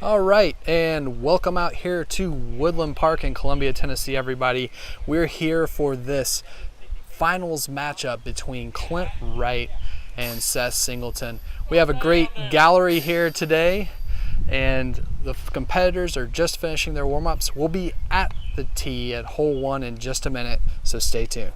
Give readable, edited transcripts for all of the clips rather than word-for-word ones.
All right, and welcome out here to Woodland Park in Columbia, Tennessee, everybody. We're here for this finals matchup between Clint Wright and Seth Singleton. We have a great gallery here today, and the competitors are just finishing their warm-ups. We'll be at the tee at hole 1 in just a minute, so stay tuned.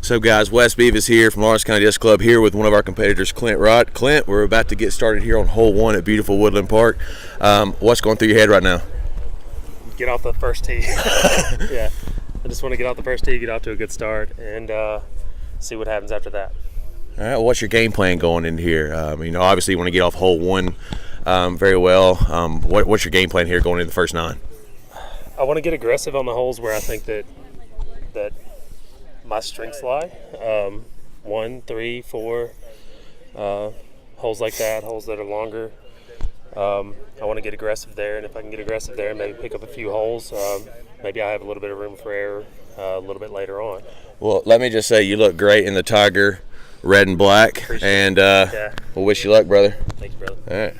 So guys, Wes Beavis here from Lawrence County Disc Club here with one of our competitors, Clint Wright. Clint, we're about to get started here on hole 1 at beautiful Woodland Park. What's going through your head right now? Get off the first tee. Yeah, I just want to get off the first tee, get off to a good start, and see what happens after that. All right, well, what's your game plan going in here? Obviously you want to get off hole 1 very well. What's your game plan here going into the first 9? I want to get aggressive on the holes where I think that my strengths lie. 1, 3, 4 holes like that, holes that are longer. I want to get aggressive there, and if I can get aggressive there and maybe pick up a few holes, maybe I have a little bit of room for error a little bit later on. Well, let me just say you look great in the Tiger red and black. Appreciate it. We'll wish you luck, brother. Thanks, brother. All right.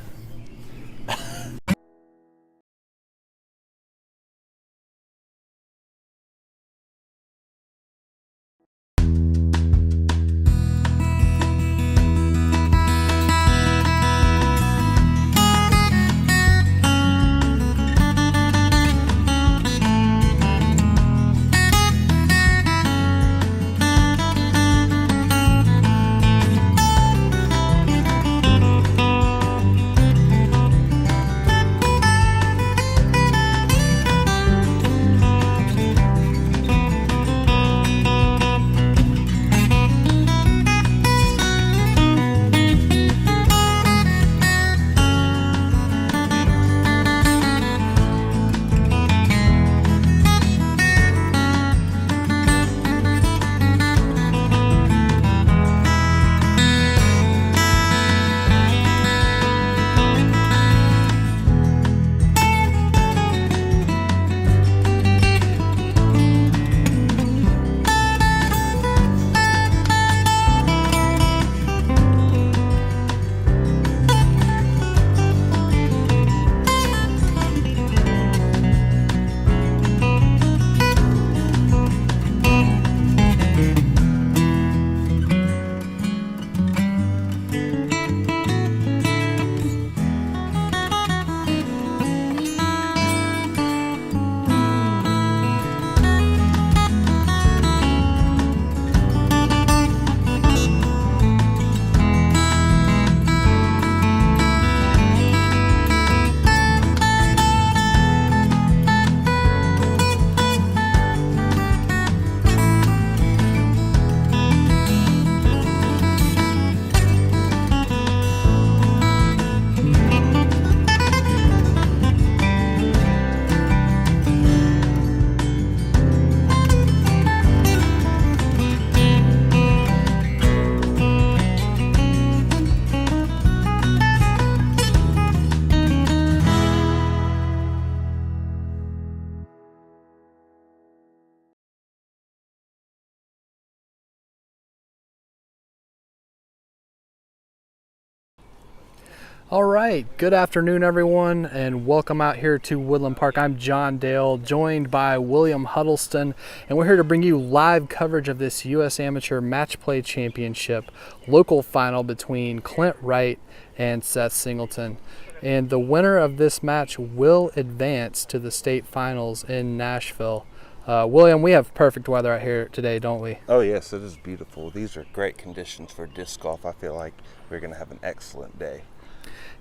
All right, good afternoon everyone, and welcome out here to Woodland Park. I'm John Dale, joined by William Huddleston, and we're here to bring you live coverage of this U.S. Amateur Matchplay Championship local final between Clint Wright and Seth Singleton. And the winner of this match will advance to the state finals in Nashville. William, we have perfect weather out here today, don't we? Oh yes, it is beautiful. These are great conditions for disc golf. I feel like we're going to have an excellent day.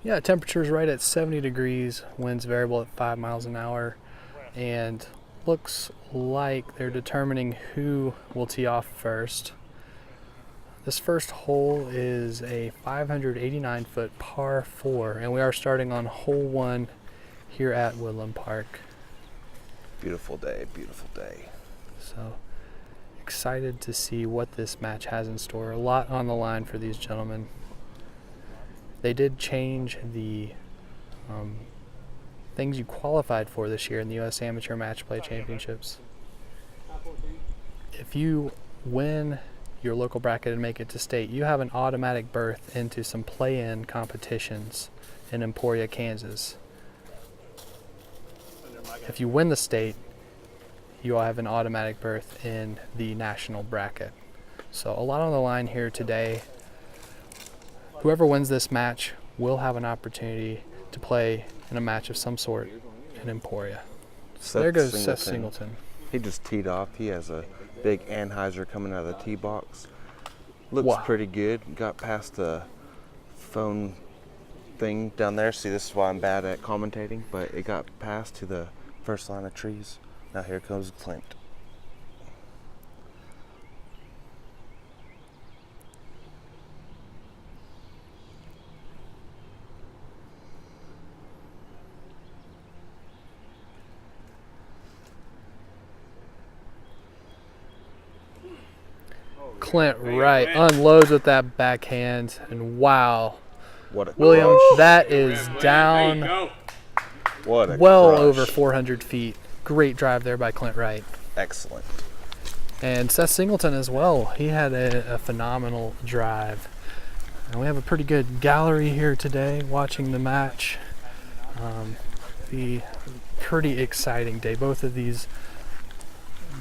Yeah, temperature's right at 70 degrees, winds variable at 5 miles an hour, and looks like they're determining who will tee off first. This first hole is a 589-foot par 4, and we are starting on hole 1 here at Woodland Park. Beautiful day, beautiful day. So excited to see what this match has in store. A lot on the line for these gentlemen. They did change the things you qualified for this year in the U.S. Amateur Matchplay Championships. If you win your local bracket and make it to state, you have an automatic berth into some play-in competitions in Emporia, Kansas. If you win the state, you will have an automatic berth in the national bracket. So a lot on the line here today. Whoever wins this match will have an opportunity to play in a match of some sort in Emporia. So there goes Seth Singleton. He just teed off. He has a big anhyzer coming out of the tee box. Looks Wow. pretty good. Got past the phone thing down there. See, this is why I'm bad at commentating, but it got past to the first line of trees. Now here comes Clint. Clint Wright unloads with that backhand, and wow, What a William, crush. that is down What a well crush. over 400 feet. Great drive there by Clint Wright. Excellent. And Seth Singleton as well. He had a phenomenal drive. And we have a pretty good gallery here today watching the match. The pretty exciting day. Both of these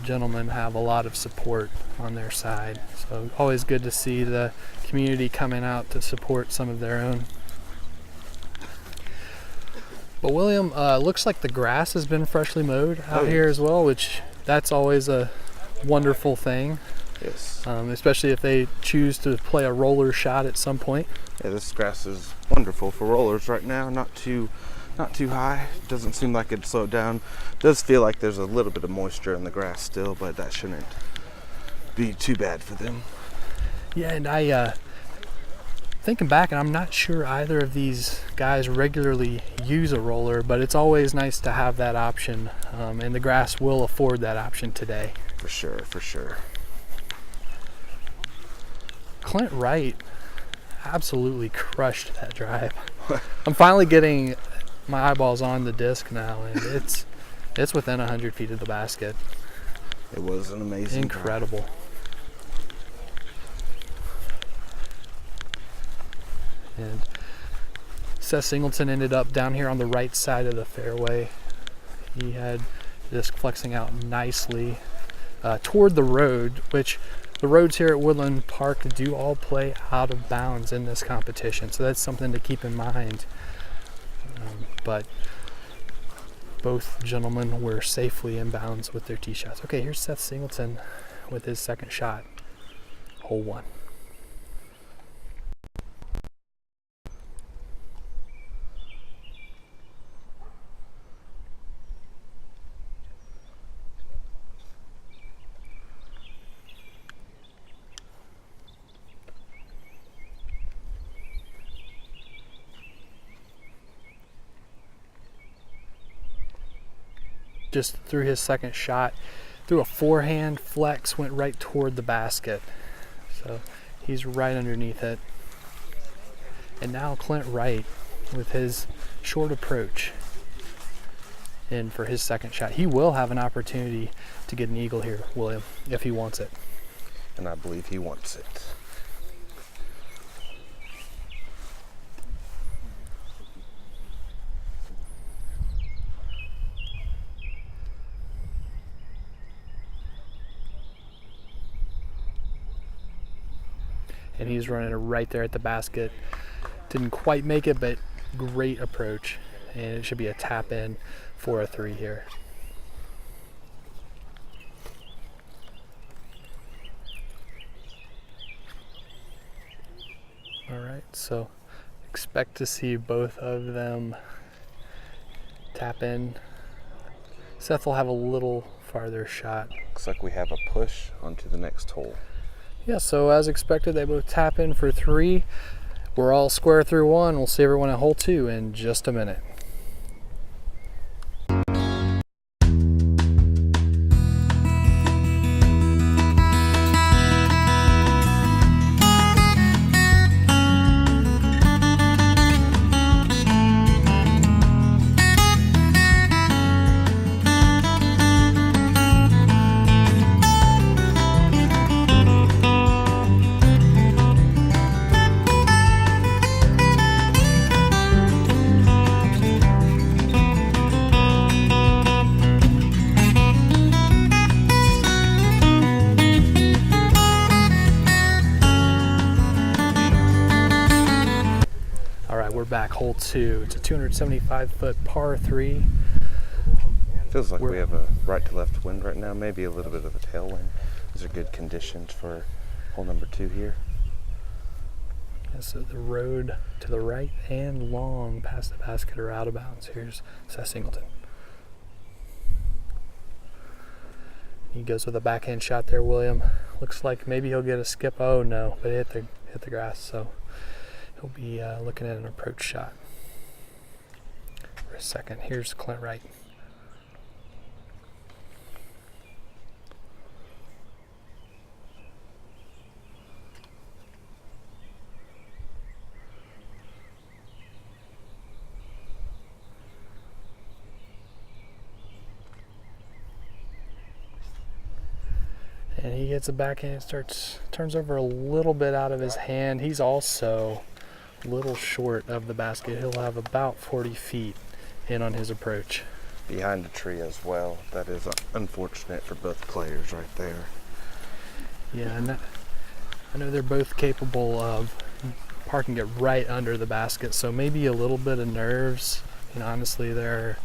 gentlemen have a lot of support on their side. So always good to see the community coming out to support some of their own. But William, looks like the grass has been freshly mowed out here as well, which that's always a wonderful thing. Yes. Especially if they choose to play a roller shot at some point. Yeah, this grass is wonderful for rollers right now. Not too high. Doesn't seem like it'd slow down. Does feel like there's a little bit of moisture in the grass still, but that shouldn't be too bad for them. Yeah, and I thinking back, and I'm not sure either of these guys regularly use a roller, but it's always nice to have that option, and the grass will afford that option today. For sure, for sure. Clint Wright absolutely crushed that drive. I'm finally getting my eyeballs on the disc now, and it's within 100 feet of the basket. It was an amazing Incredible. And Seth Singleton ended up down here on the right side of the fairway. He had disc flexing out nicely toward the road, which the roads here at Woodland Park do all play out of bounds in this competition, so that's something to keep in mind. But both gentlemen were safely in bounds with their tee shots. Okay, here's Seth Singleton with his second shot, hole 1. Just threw his second shot, threw a forehand flex, went right toward the basket. So he's right underneath it. And now Clint Wright with his short approach in for his second shot. He will have an opportunity to get an eagle here, William, if he wants it. And I believe he wants it. And he's running it right there at the basket. Didn't quite make it, but great approach. And it should be a tap in for a 3 here. All right, so expect to see both of them tap in. Seth will have a little farther shot. Looks like we have a push onto the next hole. Yeah, so as expected, they both tap in for 3. We're all square through 1. We'll see everyone at hole 2 in just a minute. We're back, hole 2. It's a 275-foot par 3. Feels like we have a right to left wind right now, maybe a little bit of a tailwind. These are good conditions for hole number 2 here. Yeah, so the road to the right and long past the basket are out of bounds. Here's Seth Singleton. He goes with a backhand shot there, William. Looks like maybe he'll get a skip. Oh no, but it hit the grass, so he'll be looking at an approach shot for a second. Here's Clint Wright. And he gets a backhand, turns over a little bit out of his hand. He's also a little short of the basket. He'll have about 40 feet in on his approach. Behind the tree as well. That is unfortunate for both players right there. Yeah, and I know they're both capable of parking it right under the basket, so maybe a little bit of nerves. And honestly, there are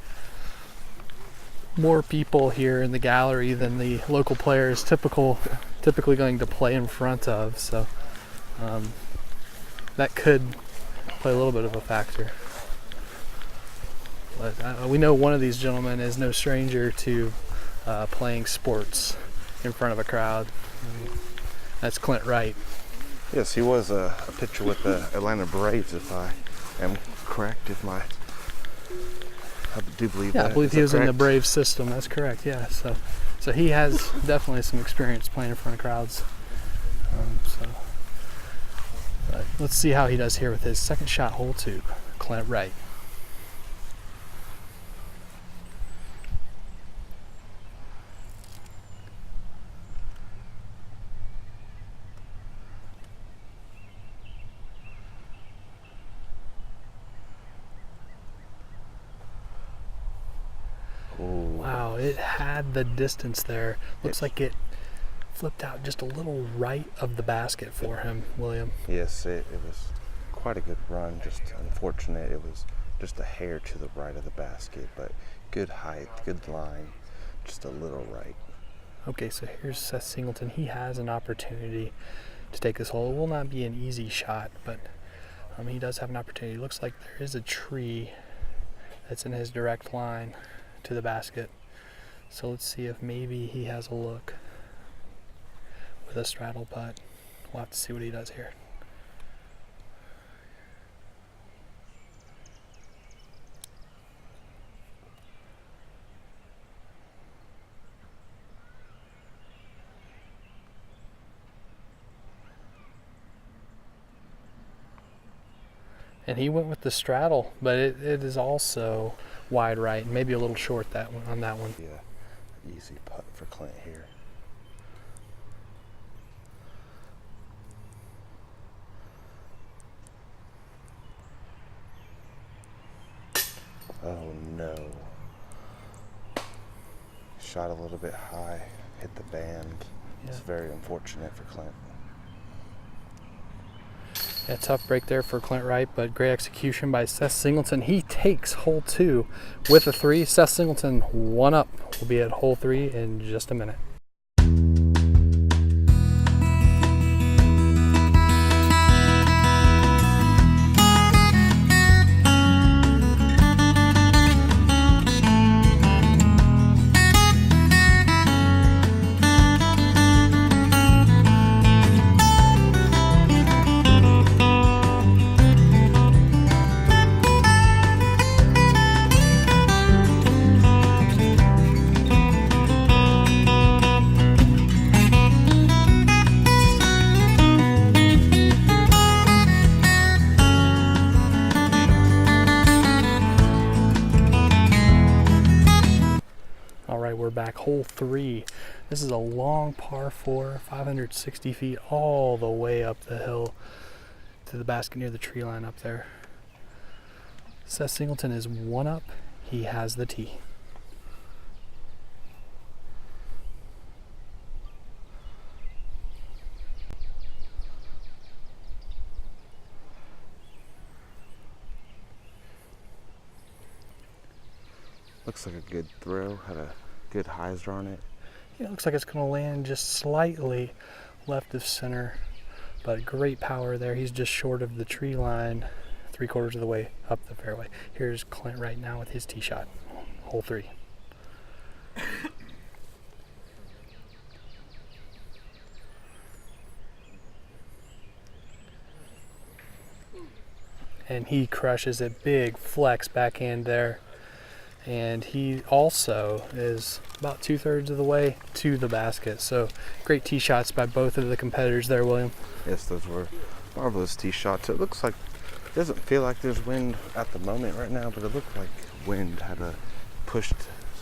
more people here in the gallery than the local player is typically going to play in front of, so that could play a little bit of a factor. But we know one of these gentlemen is no stranger to playing sports in front of a crowd. That's Clint Wright. Yes, he was a pitcher with the Atlanta Braves, if I am correct. I do believe that. Yeah, I believe he was in the Braves system. That's correct. Yeah, so he has definitely some experience playing in front of crowds. But let's see how he does here with his second shot, hole 2, Clint Wright. Wow, it had the distance there. Looks like it flipped out just a little right of the basket for him, William. Yes, it was quite a good run. Just unfortunate it was just a hair to the right of the basket, but good height, good line, just a little right. Okay, so here's Seth Singleton. He has an opportunity to take this hole. It will not be an easy shot, but he does have an opportunity. Looks like there is a tree that's in his direct line to the basket. So let's see if maybe he has a look with a straddle putt. We'll have to see what he does here. And he went with the straddle, but it is also wide right, maybe a little short that one on that one. Yeah, easy putt for Clint here. Oh no. Shot a little bit high, hit the band. Yeah. It's very unfortunate for Clint. Yeah, tough break there for Clint Wright, but great execution by Seth Singleton. He takes hole 2 with a 3. Seth Singleton 1 up. We'll be at hole 3 in just a minute. We're back, hole 3. This is a long par 4, 560 feet all the way up the hill to the basket near the tree line up there. Seth Singleton is 1 up. He has the tee. Looks like a good throw. Had a good hyzer on it. It looks like it's going to land just slightly left of center, but great power there. He's just short of the tree line, 3/4 of the way up the fairway. Here's Clint right now with his tee shot, hole 3. And he crushes a big flex backhand there. And he also is about 2/3 of the way to the basket. So great tee shots by both of the competitors there, William. Yes, those were marvelous tee shots. It looks like, it doesn't feel like there's wind at the moment right now, but it looked like wind had pushed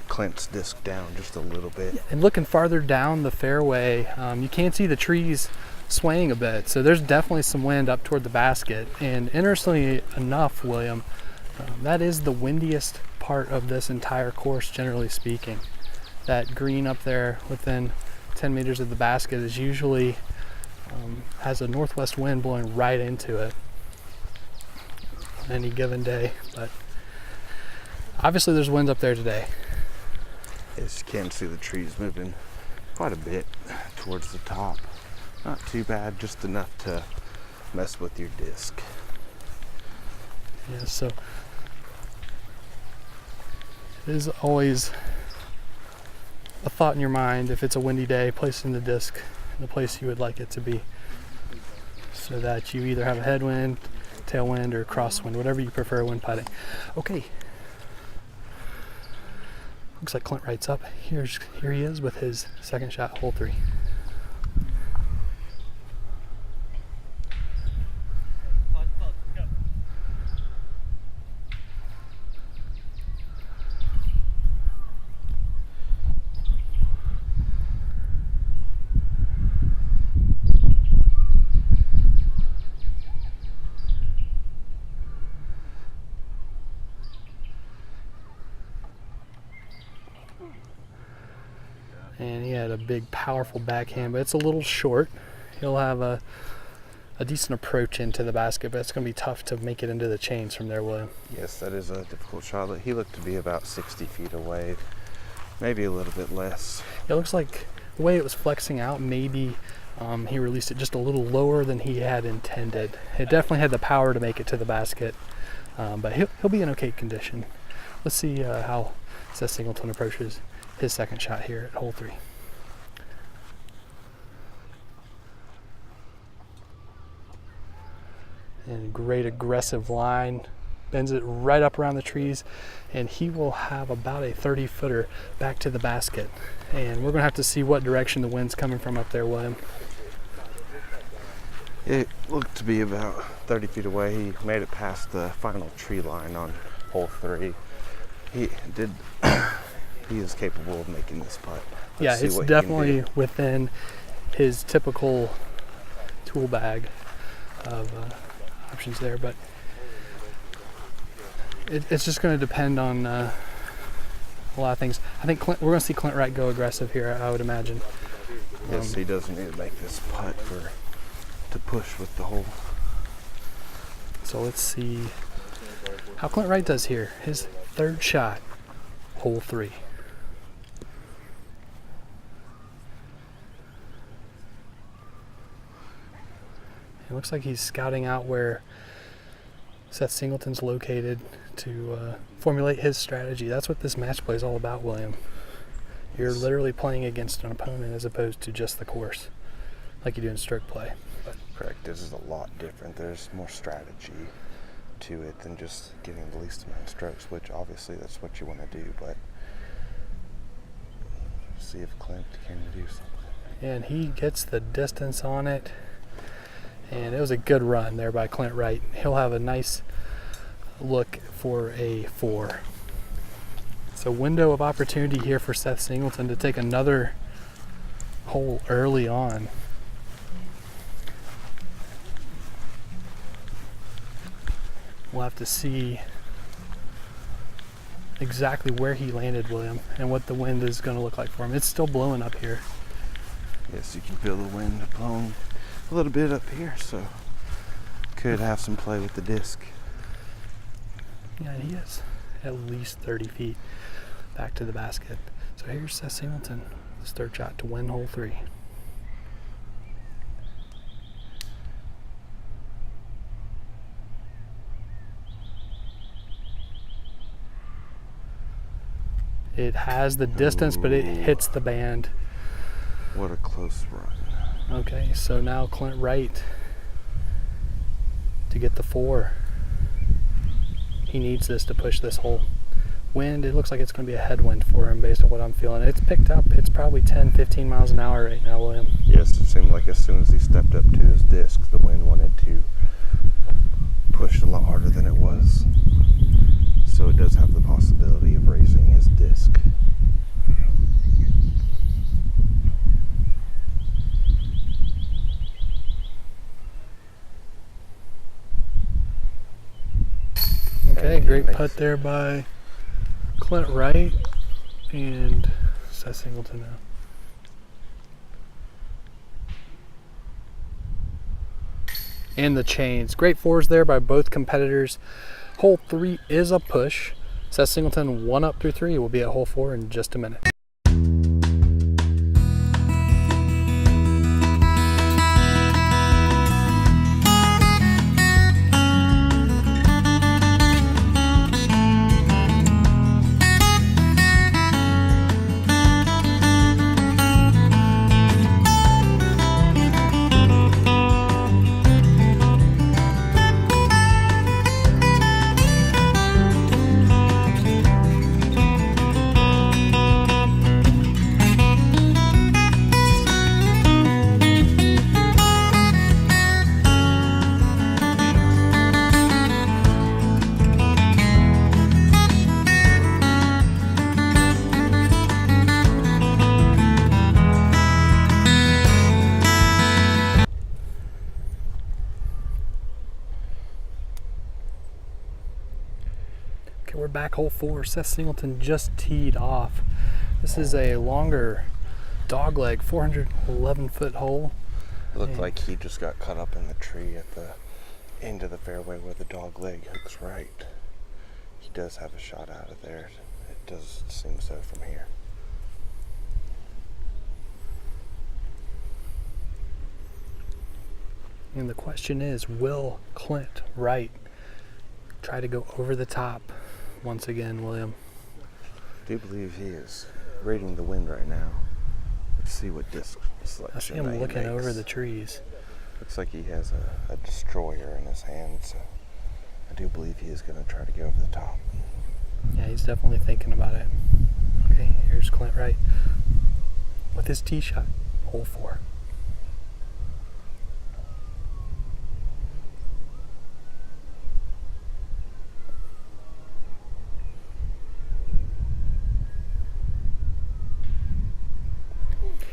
Clint's disc down just a little bit. And looking farther down the fairway, you can see the trees swaying a bit. So there's definitely some wind up toward the basket. And interestingly enough, William, that is the windiest part of this entire course, generally speaking. That green up there within 10 meters of the basket is usually has a northwest wind blowing right into it any given day. But obviously there's winds up there today. Yes, you can see the trees moving quite a bit towards the top. Not too bad, just enough to mess with your disc. Yeah, so it is always a thought in your mind, if it's a windy day, placing the disc in the place you would like it to be, so that you either have a headwind, tailwind, or crosswind, whatever you prefer when putting. Okay. Looks like Clint Wright's up. Here he is with his second shot, hole 3. And he had a big, powerful backhand, but it's a little short. He'll have a decent approach into the basket, but it's going to be tough to make it into the chains from there, William. Yes, that is a difficult shot. He looked to be about 60 feet away, maybe a little bit less. It looks like the way it was flexing out, maybe he released it just a little lower than he had intended. It definitely had the power to make it to the basket, but he'll be in okay condition. Let's see how Seth Singleton approaches his second shot here at hole 3. And great aggressive line, bends it right up around the trees, and he will have about a 30-footer back to the basket. And we're gonna have to see what direction the wind's coming from up there, William. It looked to be about 30 feet away. He made it past the final tree line on hole 3. He is capable of making this putt. Yeah, it's definitely within his typical tool bag of options there, but it's just going to depend on a lot of things. I think we're going to see Clint Wright go aggressive here, I would imagine. Yes, he does need to make this putt to push with the hole. So let's see how Clint Wright does here. His third shot, hole 3. It looks like he's scouting out where Seth Singleton's located to formulate his strategy. That's what this match play is all about, William. You're literally playing against an opponent as opposed to just the course, like you do in stroke play. Correct. This is a lot different. There's more strategy to it than just getting the least amount of strokes, which obviously that's what you want to do, but see if Clint can do something. And he gets the distance on it. And it was a good run there by Clint Wright. He'll have a nice look for a 4. It's a window of opportunity here for Seth Singleton to take another hole early on. We'll have to see exactly where he landed, William, and what the wind is going to look like for him. It's still blowing up here. Yes, you can feel the wind blowing a little bit up here, so could have some play with the disc. Yeah, and he is at least 30 feet back to the basket. So here's Seth Singleton, his third shot to win hole 3. It has the distance, but it hits the band. What a close run. Okay, so now Clint Wright to get the 4. He needs this to push this hole. Wind, it looks like it's going to be a headwind for him based on what I'm feeling. It's picked up. It's probably 10, 15 miles an hour right now, William. Yes, it seemed like as soon as he stepped up to his disc, the wind wanted to push a lot harder than it was. So it does have the possibility of raising his disc. Okay, great putt there by Clint Wright and Seth Singleton now. And the chains. Great 4s there by both competitors. Hole 3 is a push. Seth Singleton 1 up through 3 will be at hole 4 in just a minute. Okay, we're back hole 4. Seth Singleton just teed off. This is a longer dogleg, 411-foot hole. It looked like he just got caught up in the tree at the end of the fairway where the dog leg hooks right. He does have a shot out of there. It does seem so from here. And the question is, will Clint Wright try to go over the top once again, William? I do believe he is rating the wind right now. Let's see what disc selection I see him looking makes. over the trees. Looks like he has a destroyer in his hand, so I do believe he is going to try to go over the top. Yeah, he's definitely thinking about it. Okay, here's Clint Wright with his tee shot, hole 4.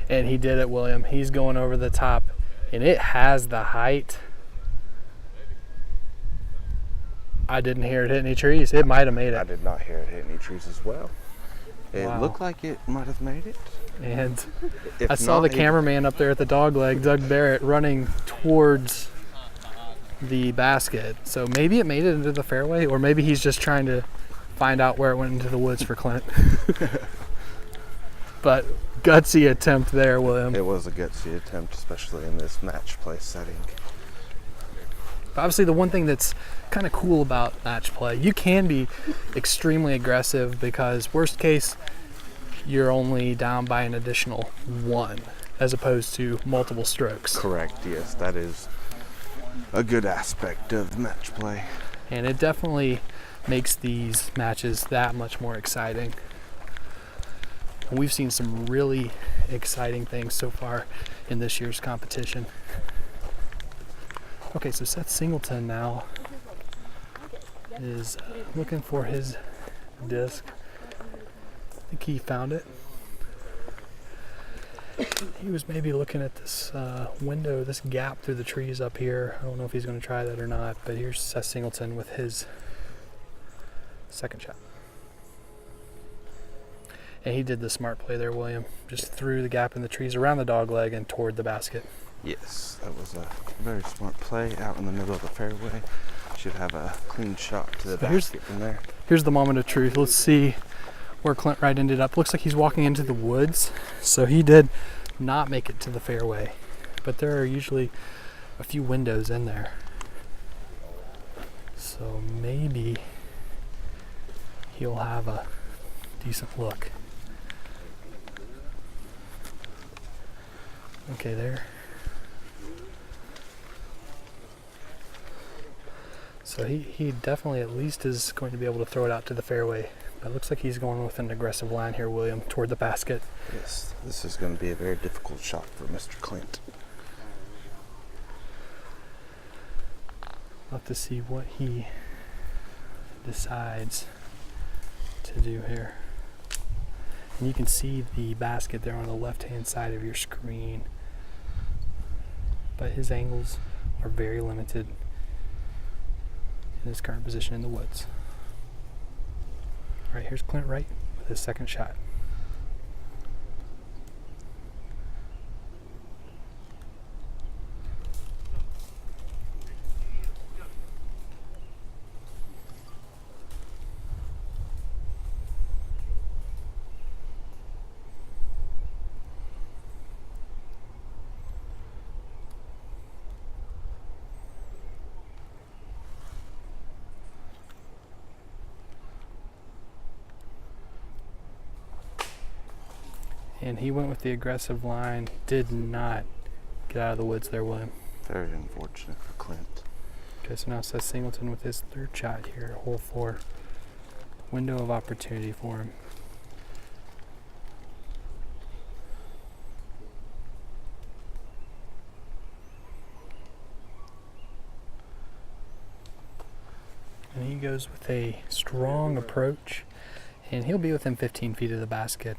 And he did it, William. He's going over the top, and it has the height. I didn't hear it hit any trees. It might have made I it. did not hear it hit any trees as well. It Wow. looked like it might have made it. And If I saw not, the cameraman up there at the dog leg, Doug Barrett, running towards the basket. So maybe it made it into the fairway, or maybe he's just trying to find out where it went into the woods for Clint. But gutsy attempt there, William. It was a gutsy attempt, especially in this match play setting. Obviously, the one thing that's kind of cool about match play, you can be extremely aggressive because worst case, you're only down by an additional 1 as opposed to multiple strokes. Correct, yes, that is a good aspect of match play. And it definitely makes these matches that much more exciting. And we've seen some really exciting things so far in this year's competition. Okay, so Seth Singleton now is looking for his disc. I think he found it. He was maybe looking at this window, this gap through the trees up here. I don't know if he's going to try that or not, but here's Seth Singleton with his second shot. And he did the smart play there, William. Just threw the gap in the trees around the dog leg and toward the basket. Yes, that was a very smart play out in the middle of the fairway. Should have a clean shot to the basket from there. Here's the moment of truth. Let's see where Clint Wright ended up. Looks like he's walking into the woods, so he did not make it to the fairway. But there are usually a few windows in there. So maybe he'll have a decent look. Okay, there. So he definitely at least is going to be able to throw it out to the fairway. But it looks like he's going with an aggressive line here, William, toward the basket. Yes, this is going to be a very difficult shot for Mr. Clint. We'll have to see what he decides to do here. And you can see the basket there on the left-hand side of your screen. But his angles are very limited in his current position in the woods. All right, here's Clint Wright with his second shot. And he went with the aggressive line, did not get out of the woods there, William. Very unfortunate for Clint. Okay, so now Seth Singleton with his third shot here, hole 4. Window of opportunity for him. And he goes with a strong approach, and he'll be within 15 feet of the basket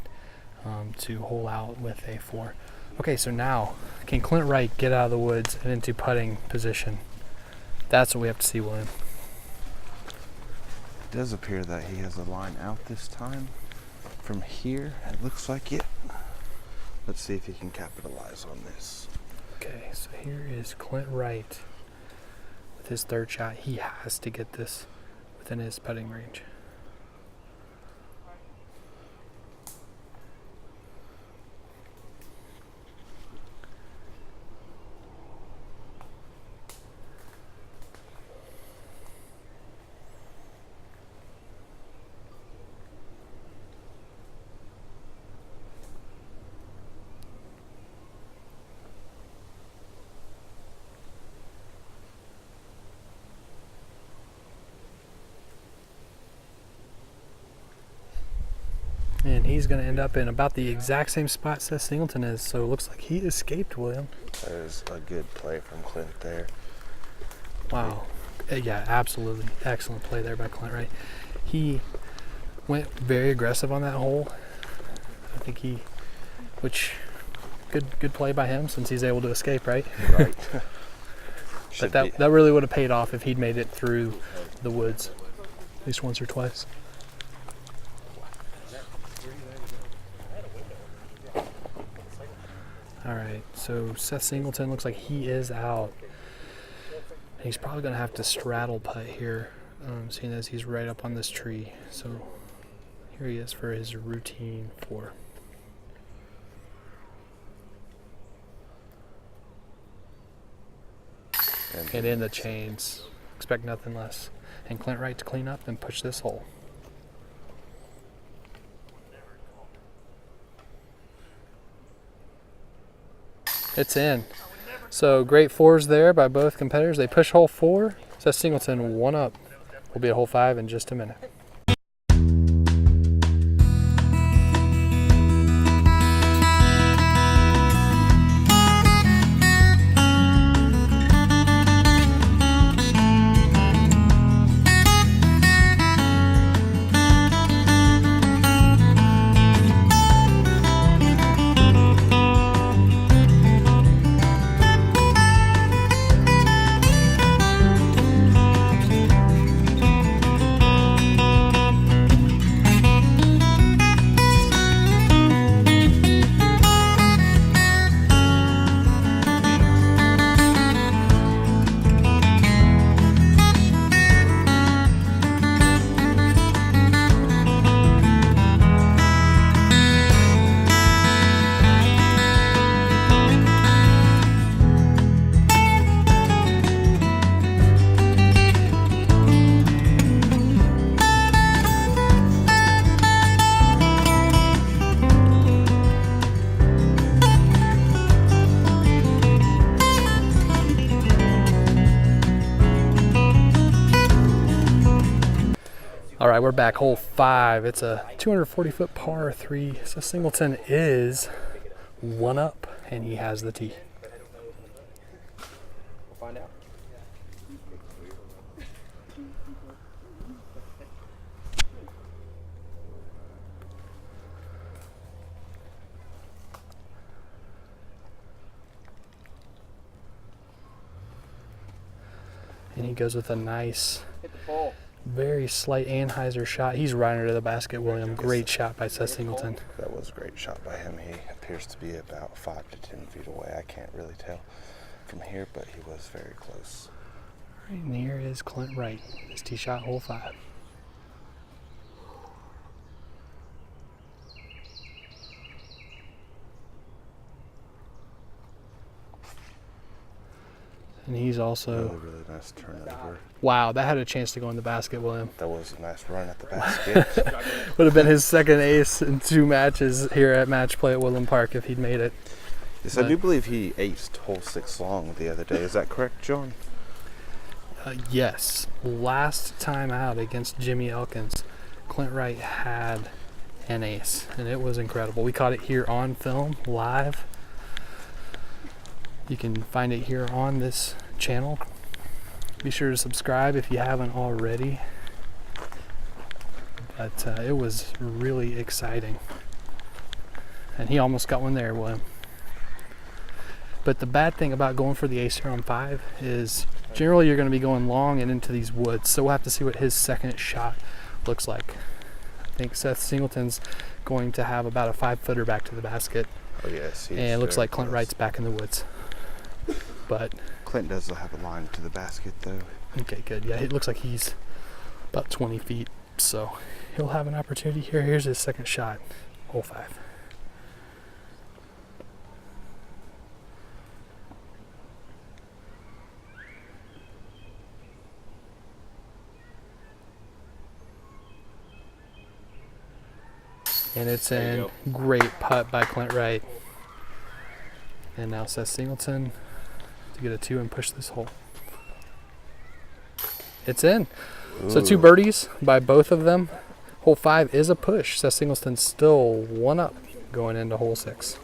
to hole out with a 4. Okay, so now, can Clint Wright get out of the woods and into putting position? That's what we have to see, William. It does appear that he has a line out this time. From here, it looks like it. Let's see if he can capitalize on this. Okay, so here is Clint Wright with his third shot. He has to get this within his putting range. And he's going to end up in about the exact same spot Seth Singleton is. So it looks like he escaped, William. That is a good play from Clint there. Wow. Yeah, absolutely. Excellent play there by Clint Wright. He went very aggressive on that hole. I think good play by him since he's able to escape, right? Right. But that really would have paid off if he'd made it through the woods at least once or twice. All right, so Seth Singleton looks like he is out. He's probably going to have to straddle putt here, seeing as he's right up on this tree. So here he is for his routine 4. And in the chains. Expect nothing less. And Clint Wright to clean up and push this hole. It's in. So great 4s there by both competitors. They push hole 4. Seth Singleton 1 up. We'll be at hole 5 in just a minute. All right, we're back. Hole 5. It's a 240-foot par 3. So Singleton is 1 up, and he has the tee. We'll find out. And he goes with a nice, Hit the ball. very slight Anheuser shot. He's riding her to the basket, William. Great shot by Seth Singleton. That was a great shot by him. He appears to be about 5 to 10 feet away. I can't really tell from here, but he was very close. Right, and here is Clint Wright. His tee shot, hole 5. And he's also, Really nice turnover. wow, that had a chance to go in the basket, William. That was a nice run at the basket. Would have been his second ace in 2 matches here at Matchplay at Woodland Park if he'd made it. Yes, I do believe he aced hole 6 long the other day. Is that correct, John? Yes. Last time out against Jimmy Elkins, Clint Wright had an ace, and it was incredible. We caught it here on film, live. You can find it here on this channel. Be sure to subscribe if you haven't already. But it was really exciting. And he almost got one there, William. But the bad thing about going for the ace here on 5 is generally you're going to be going long and into these woods. So we'll have to see what his second shot looks like. I think Seth Singleton's going to have about a 5-footer back to the basket. Oh, yes. And it looks like Clint Wright's back in the woods. But Clint does have a line to the basket, though. okay, good. Yeah, it looks like he's about 20 feet. So he'll have an opportunity here. Here's his second shot, hole 5. And it's in. Great putt by Clint Wright. And now Seth Singleton to get a 2 and push this hole. It's in. Ooh. So 2 birdies by both of them. Hole 5 is a push. Seth Singleton's still 1 up going into hole 6.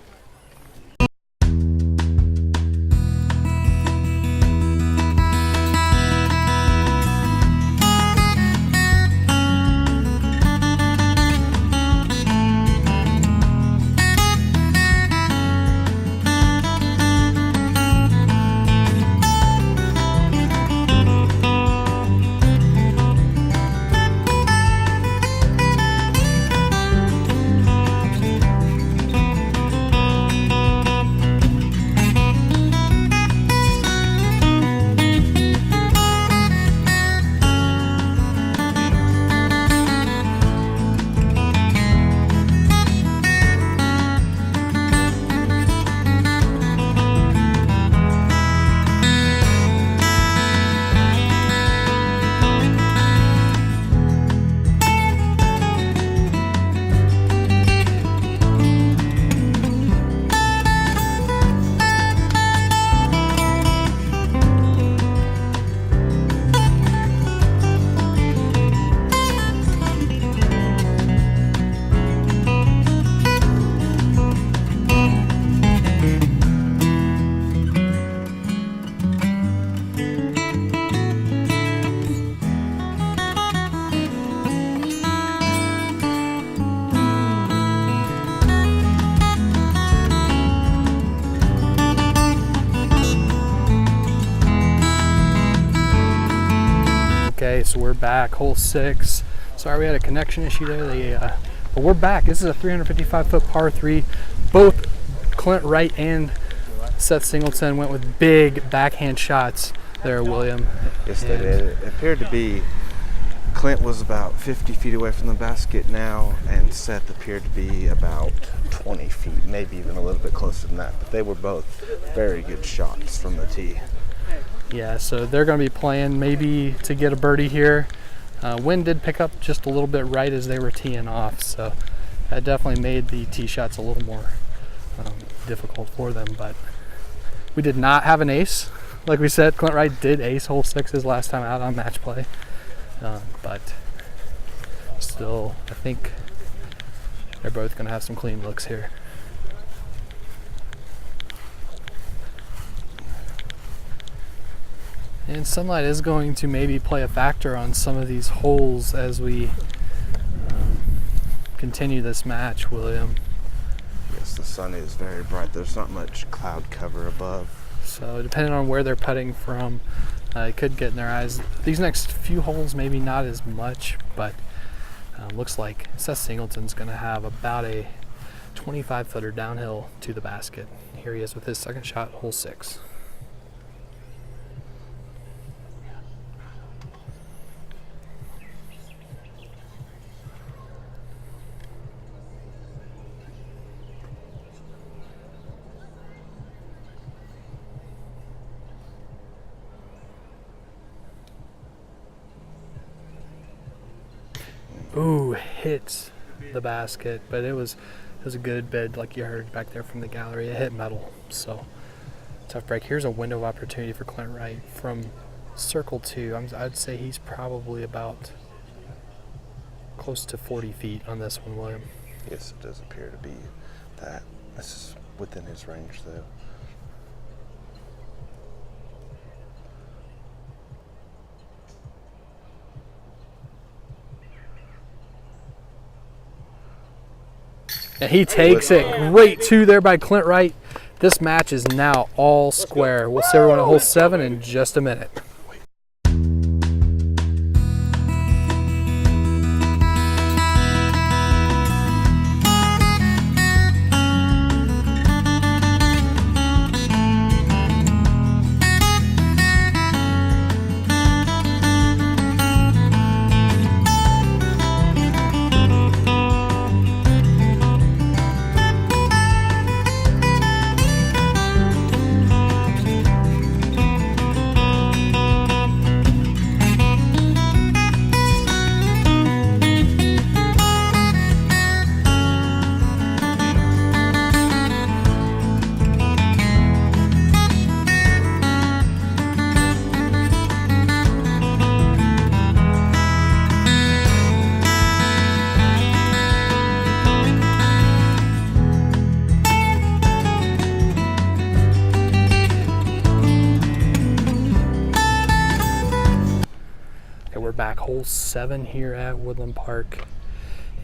Okay, so we're back, hole 6. Sorry we had a connection issue there. But we're back. This is a 355-foot par 3. Both Clint Wright and Seth Singleton went with big backhand shots there, William. Yes, they did. It appeared to be Clint was about 50 feet away from the basket now, and Seth appeared to be about 20 feet, maybe even a little bit closer than that. But they were both very good shots from the tee. Yeah, so they're going to be playing maybe to get a birdie here. Wind did pick up just a little bit right as they were teeing off, so that definitely made the tee shots a little more difficult for them. But we did not have an ace. Like we said, Clint Wright did ace hole 6 his last time out on Matchplay. But still, I think they're both going to have some clean looks here. And sunlight is going to maybe play a factor on some of these holes as we continue this match, William. Yes, the sun is very bright. There's not much cloud cover above. So depending on where they're putting from, it could get in their eyes. These next few holes maybe not as much, but looks like Seth Singleton's going to have about a 25-footer downhill to the basket. Here he is with his second shot, hole 6. Ooh, hits the basket, but it was a good bid, like you heard back there from the gallery. It hit metal, so tough break. Here's a window of opportunity for Clint Wright from circle 2. I'd say he's probably about close to 40 feet on this one, William. Yes, it does appear to be that. This is within his range, though. And he takes it. Great 2 there by Clint Wright. This match is now all square. We'll see everyone at hole 7 in just a minute. We're back, hole 7 here at Woodland Park,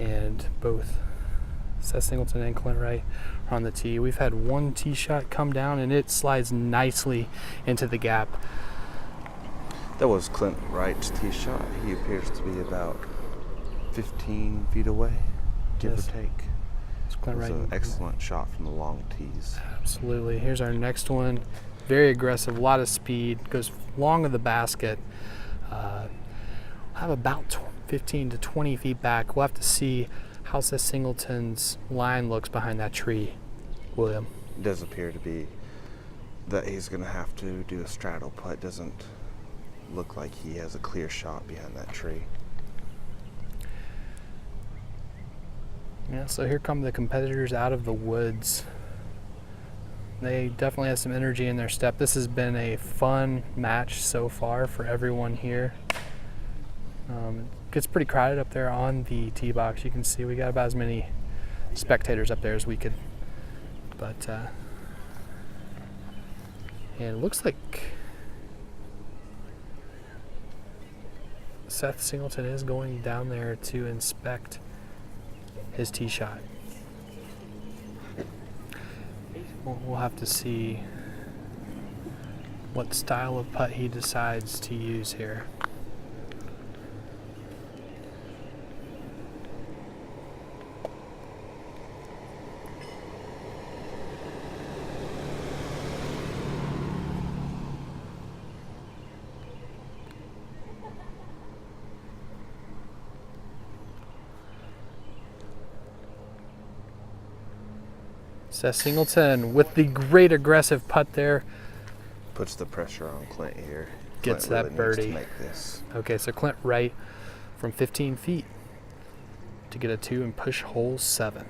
and both Seth Singleton and Clint Wright are on the tee. We've had one tee shot come down, and it slides nicely into the gap. That was Clint Wright's tee shot. He appears to be about 15 feet away, give or take. It's Clint Wright. An excellent shot from the long tees. Absolutely. Here's our next one. Very aggressive, a lot of speed, goes long of the basket. Have about 15 to 20 feet back. We'll have to see how Seth Singleton's line looks behind that tree, William. It does appear to be that he's going to have to do a straddle putt. Doesn't look like he has a clear shot behind that tree. Yeah, so here come the competitors out of the woods. They definitely have some energy in their step. This has been a fun match so far for everyone here. It gets pretty crowded up there on the tee box. You can see we got about as many spectators up there as we could. But and it looks like Seth Singleton is going down there to inspect his tee shot. We'll have to see what style of putt he decides to use here. Seth Singleton with the great aggressive putt there. Puts the pressure on Clint here. Gets Clint that really birdie. needs to make this. Okay, so Clint Wright from 15 feet to get a 2 and push hole 7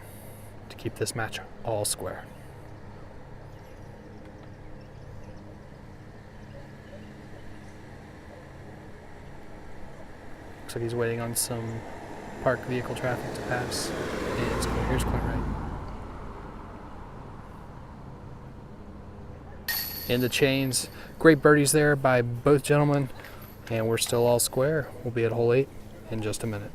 to keep this match all square. Looks like he's waiting on some park vehicle traffic to pass. Here's Clint Wright. In the chains, great birdies there by both gentlemen, and we're still all square. We'll be at hole 8 in just a minute.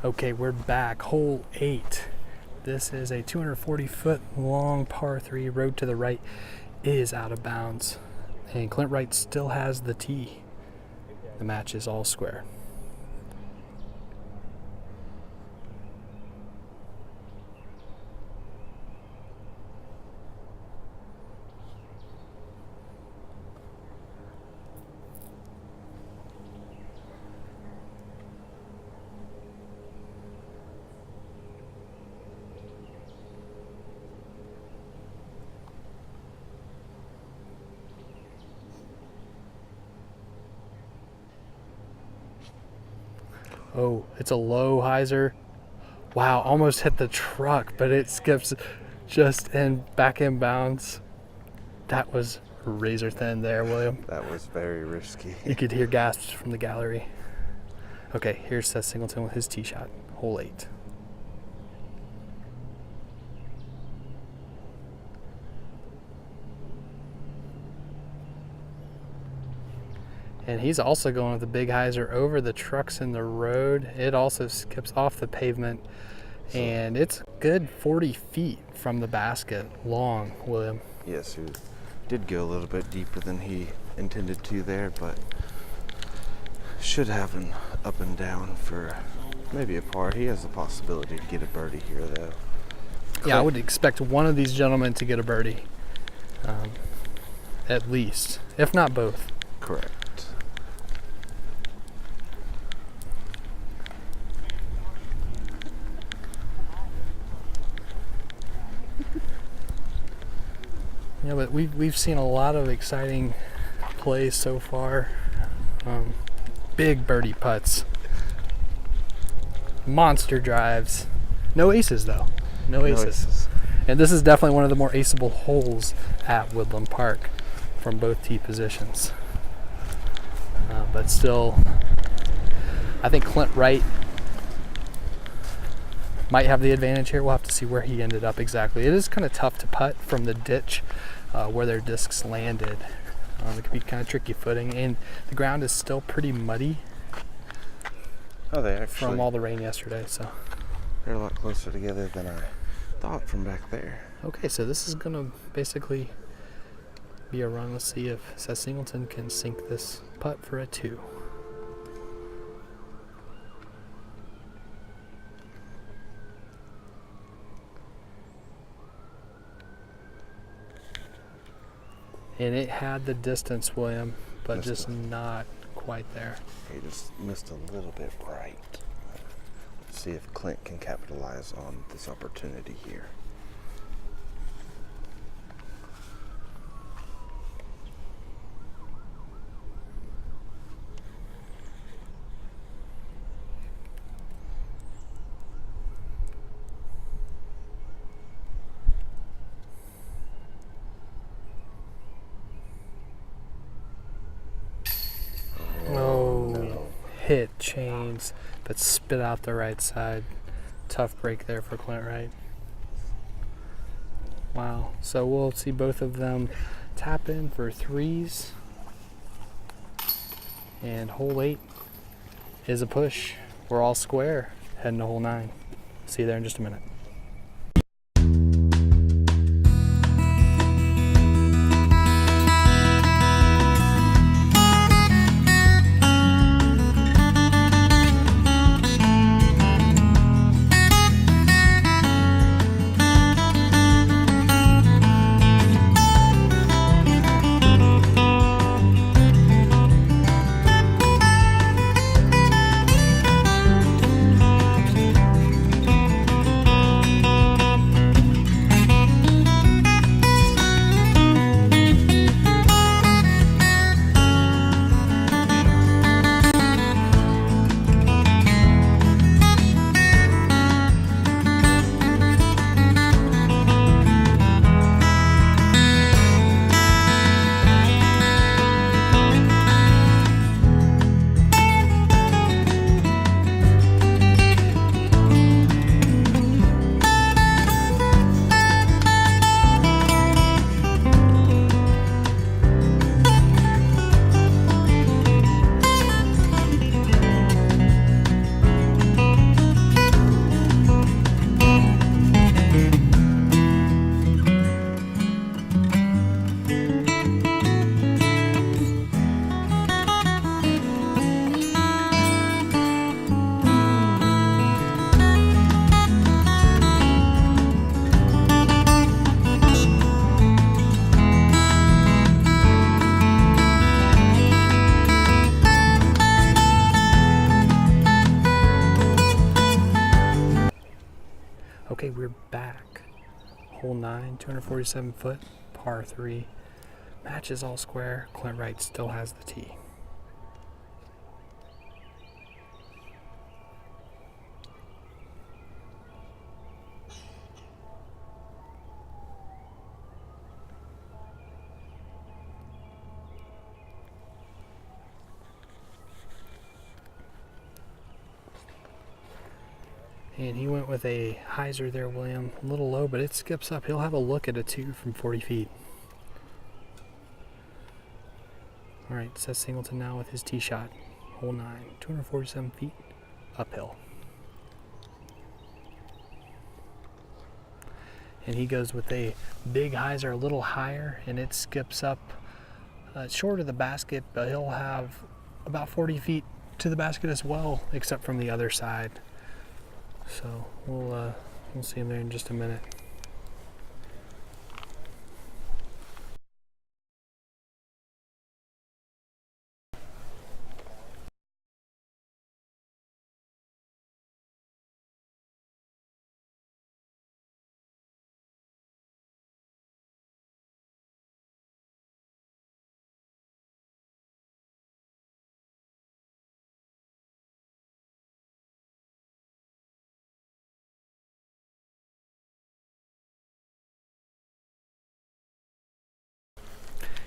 Okay, we're back. Hole 8. This is a 240-foot long par 3. Road to the right is out of bounds. And Clint Wright still has the tee. The match is all square. Oh, it's a low hyzer. Wow, almost hit the truck, but it skips just back in bounds. That was razor thin there, William. That was very risky. You could hear gasps from the gallery. Okay, here's Seth Singleton with his tee shot, hole 8. And he's also going with the big hyzer over the trucks in the road. It also skips off the pavement, and it's good 40 feet from the basket long, William. Yes, he did go a little bit deeper than he intended to there, but should have an up and down for maybe a par. He has the possibility to get a birdie here, though. Yeah, I would expect one of these gentlemen to get a birdie, at least, if not both. Correct. Yeah, but we've seen a lot of exciting plays so far. Big birdie putts, monster drives. No aces though. No aces. And this is definitely one of the more aceable holes at Woodland Park from both tee positions. But still, I think Clint Wright might have the advantage here. We'll have to see where he ended up exactly. It is kind of tough to putt from the ditch where their discs landed. It could be kind of tricky footing, and the ground is still pretty muddy. Oh, they actually from all the rain yesterday. So they're a lot closer together than I thought from back there. Okay, so this is gonna basically be a run. Let's see if Seth Singleton can sink this putt for a 2. And it had the distance, William, but just not quite there. He just missed a little bit right. Let's see if Clint can capitalize on this opportunity here. Hit chains, but spit out the right side. Tough break there for Clint Wright. Wow. So we'll see both of them tap in for 3s. And hole 8 is a push. We're all square heading to hole 9. See you there in just a minute. hole 9, 247 foot, par 3. Match is all square. Clint Wright still has the tee. And he went with a hyzer there, William. A little low, but it skips up. He'll have a look at a 2 from 40 feet. All right, Seth Singleton now with his tee shot. Hole 9, 247 feet, uphill. And he goes with a big hyzer a little higher, and it skips up short of the basket, but he'll have about 40 feet to the basket as well, except from the other side. So we'll see him there in just a minute.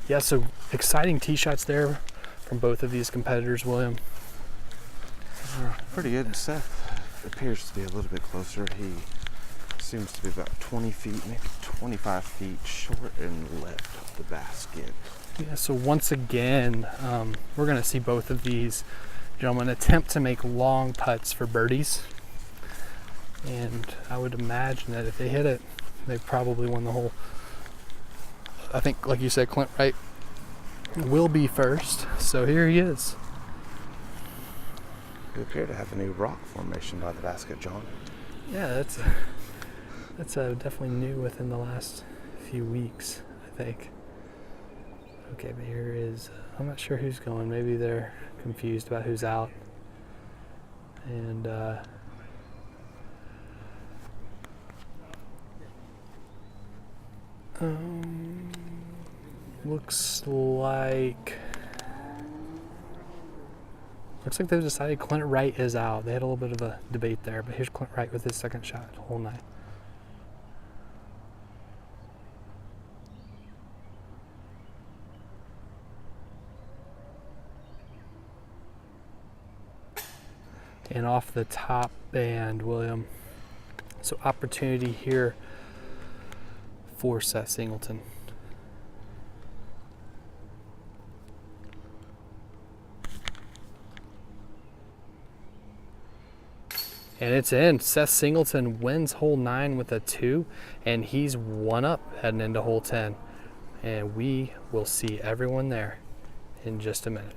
Yeah, so exciting tee shots there from both of these competitors, William. Pretty good. Seth appears to be a little bit closer. He seems to be about 20 feet, maybe 25 feet short and left of the basket. Yeah, so once again, we're going to see both of these gentlemen attempt to make long putts for birdies. And I would imagine that if they hit it, they probably won the hole. I think, like you said, Clint Wright will be first. So here he is. We appear to have a new rock formation by the basket, John. Yeah, that's definitely new within the last few weeks, I think. Okay, but here is, I'm not sure who's going. Maybe they're confused about who's out. And looks like they've decided Clint Wright is out. They had a little bit of a debate there, but here's Clint Wright with his second shot, hole 9. And off the top band, William. So opportunity here for Seth Singleton. And it's in. Seth Singleton wins hole 9 with a 2, and he's 1 up heading into hole 10. And we will see everyone there in just a minute.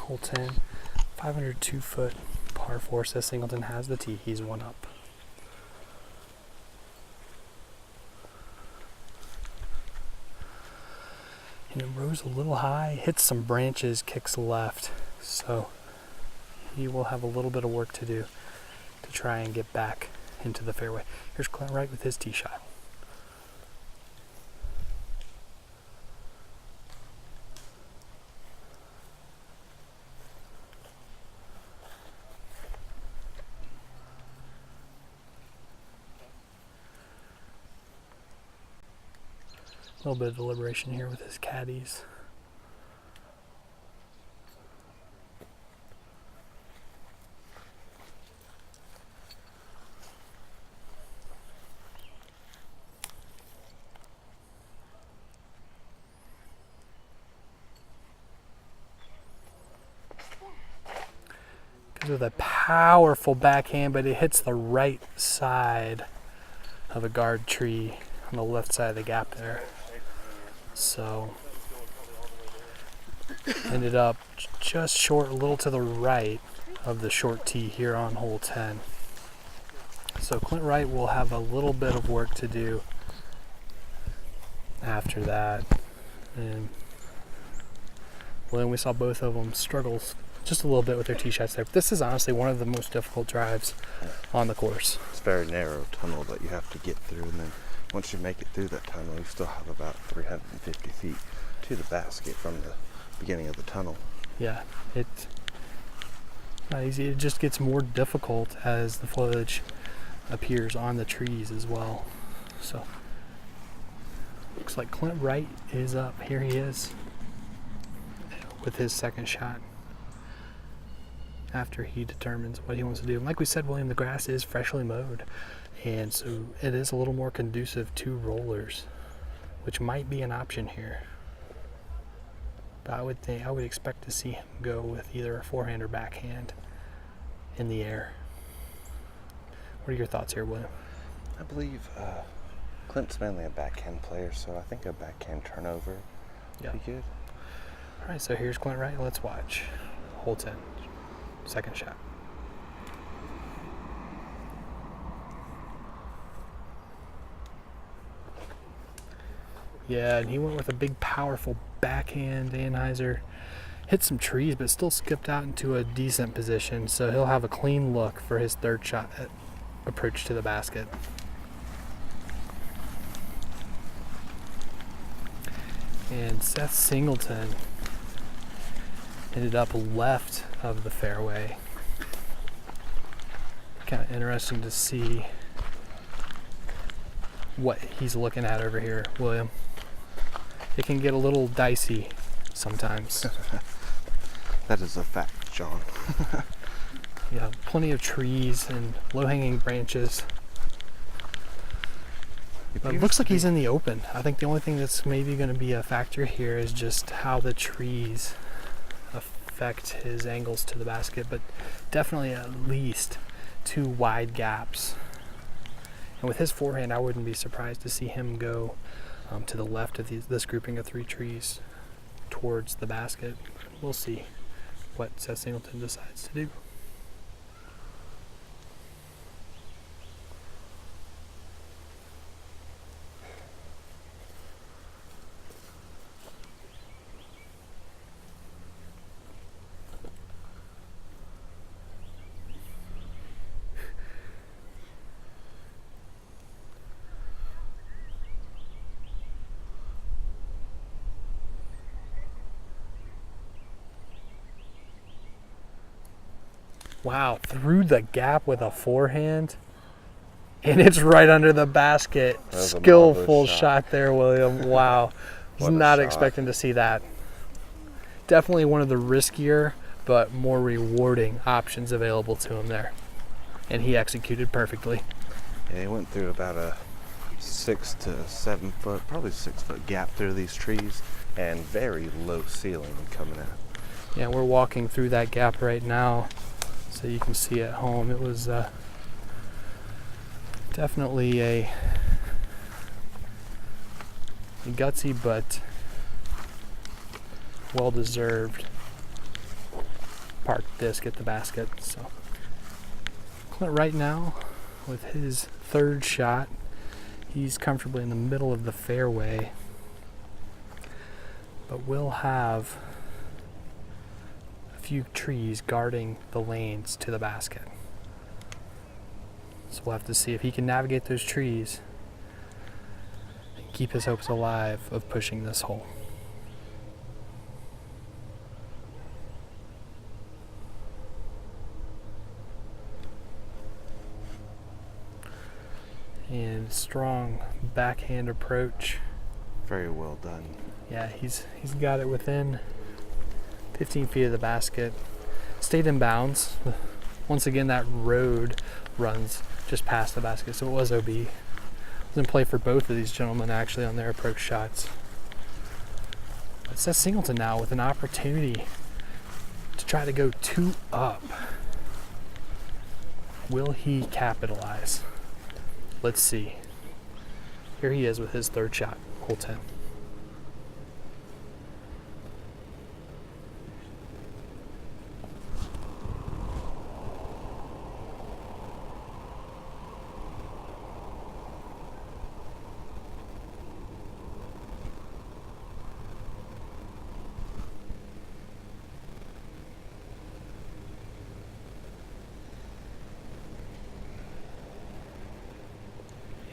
Hole 10, 502 foot par 4. Seth Singleton has the tee. He's 1 up. And it rose a little high, hits some branches, kicks left. So he will have a little bit of work to do to try and get back into the fairway. Here's Clint Wright with his tee shot. little bit of deliberation here with his caddies. With a powerful backhand, but it hits the right side of a guard tree on the left side of the gap there. So ended up just short, a little to the right of the short tee here on hole 10. So Clint Wright will have a little bit of work to do after that. And well, we saw both of them struggle just a little bit with their tee shots there. But this is honestly one of the most difficult drives on the course. It's a very narrow tunnel that you have to get through, and then once you make it through that tunnel, you still have about 350 feet to the basket from the beginning of the tunnel. Yeah, it's not easy. It just gets more difficult as the foliage appears on the trees as well. So looks like Clint Wright is up. Here he is with his second shot after he determines what he wants to do. And like we said, William, the grass is freshly mowed, and so it is a little more conducive to rollers, which might be an option here. But I would expect to see him go with either a forehand or backhand in the air. What are your thoughts here, William? I believe Clint's mainly a backhand player, so I think a backhand turnover would be good. All right, so here's Clint Wright. Let's watch hole 10. Second shot. Yeah, and he went with a big, powerful backhand. Anheuser hit some trees, but still skipped out into a decent position. So he'll have a clean look for his third shot at approach to the basket. And Seth Singleton ended up left of the fairway. Kind of interesting to see what he's looking at over here, William. It can get a little dicey sometimes. That is a fact, John. Yeah, plenty of trees and low-hanging branches. But it looks like he's in the open. I think the only thing that's maybe going to be a factor here is just how the trees affect his angles to the basket, but definitely at least 2 wide gaps. And with his forehand, I wouldn't be surprised to see him go to the left of this grouping of 3 trees towards the basket. We'll see what Seth Singleton decides to do. Wow, through the gap with a forehand, and it's right under the basket. Skillful shot there, William. Wow, was not expecting to see that. Definitely one of the riskier but more rewarding options available to him there, and he executed perfectly. Yeah, he went through about a 6 to 7 foot, probably 6 foot gap through these trees, and very low ceiling coming out. Yeah, we're walking through that gap right now, so you can see at home. It was definitely a gutsy but well-deserved park disc at the basket. So Clint right now with his third shot, he's comfortably in the middle of the fairway, but will have few trees guarding the lanes to the basket. So we'll have to see if he can navigate those trees and keep his hopes alive of pushing this hole. And strong backhand approach Very well done. Yeah, he's got it within 15 feet of the basket. Stayed in bounds. Once again, that road runs just past the basket, so it was OB. It was in play for both of these gentlemen actually on their approach shots. But Seth Singleton now with an opportunity to try to go 2 up. Will he capitalize? Let's see. Here he is with his third shot, hole 10.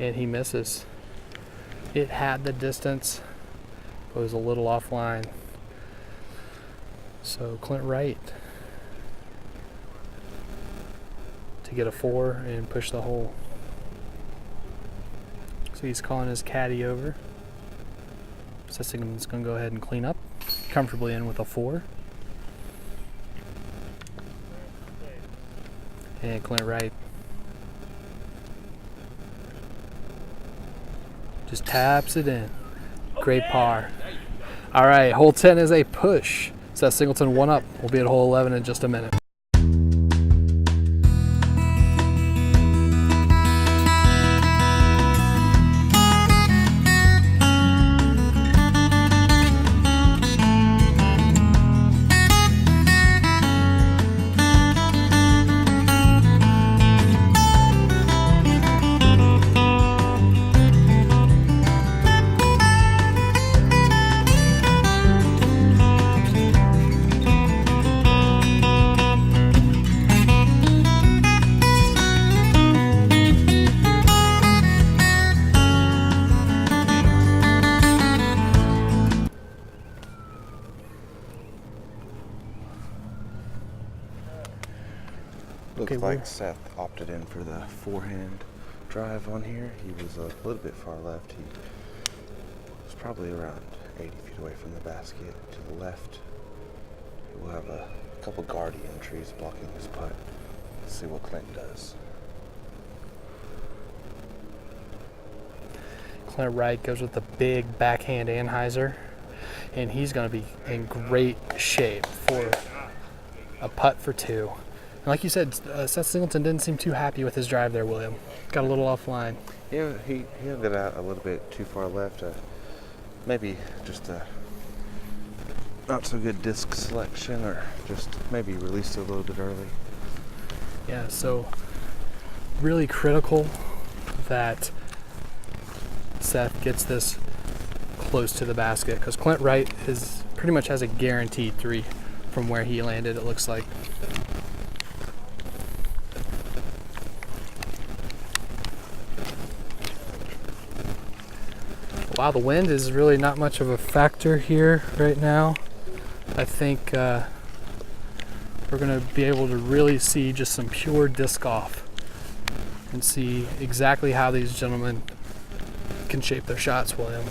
And he misses. It had the distance, but it was a little offline. So Clint Wright to get a 4 and push the hole. So he's calling his caddy over. Seth Singleton's going to go ahead and clean up. Comfortably in with a 4. And Clint Wright just taps it in. Great par. All right, hole 10 is a push. Seth Singleton 1 up. We'll be at hole 11 in just a minute. Looks Okay, like Seth opted in for the forehand drive on here. He was a little bit far left. He was probably around 80 feet away from the basket. To the left, he will have a couple guardian trees blocking his putt. Let's see what Clint does. Clint Wright goes with the big backhand anhyzer, and he's going to be in great shape for a putt for 2. And like you said, Seth Singleton didn't seem too happy with his drive there, William. Got a little offline. Yeah, he held it out a little bit too far left. Maybe just a not so good disc selection, or just maybe released it a little bit early. Yeah, so really critical that Seth gets this close to the basket, because Clint Wright pretty much has a guaranteed 3 from where he landed, it looks like. Wow, the wind is really not much of a factor here right now. I think we're going to be able to really see just some pure disc golf and see exactly how these gentlemen can shape their shots, William.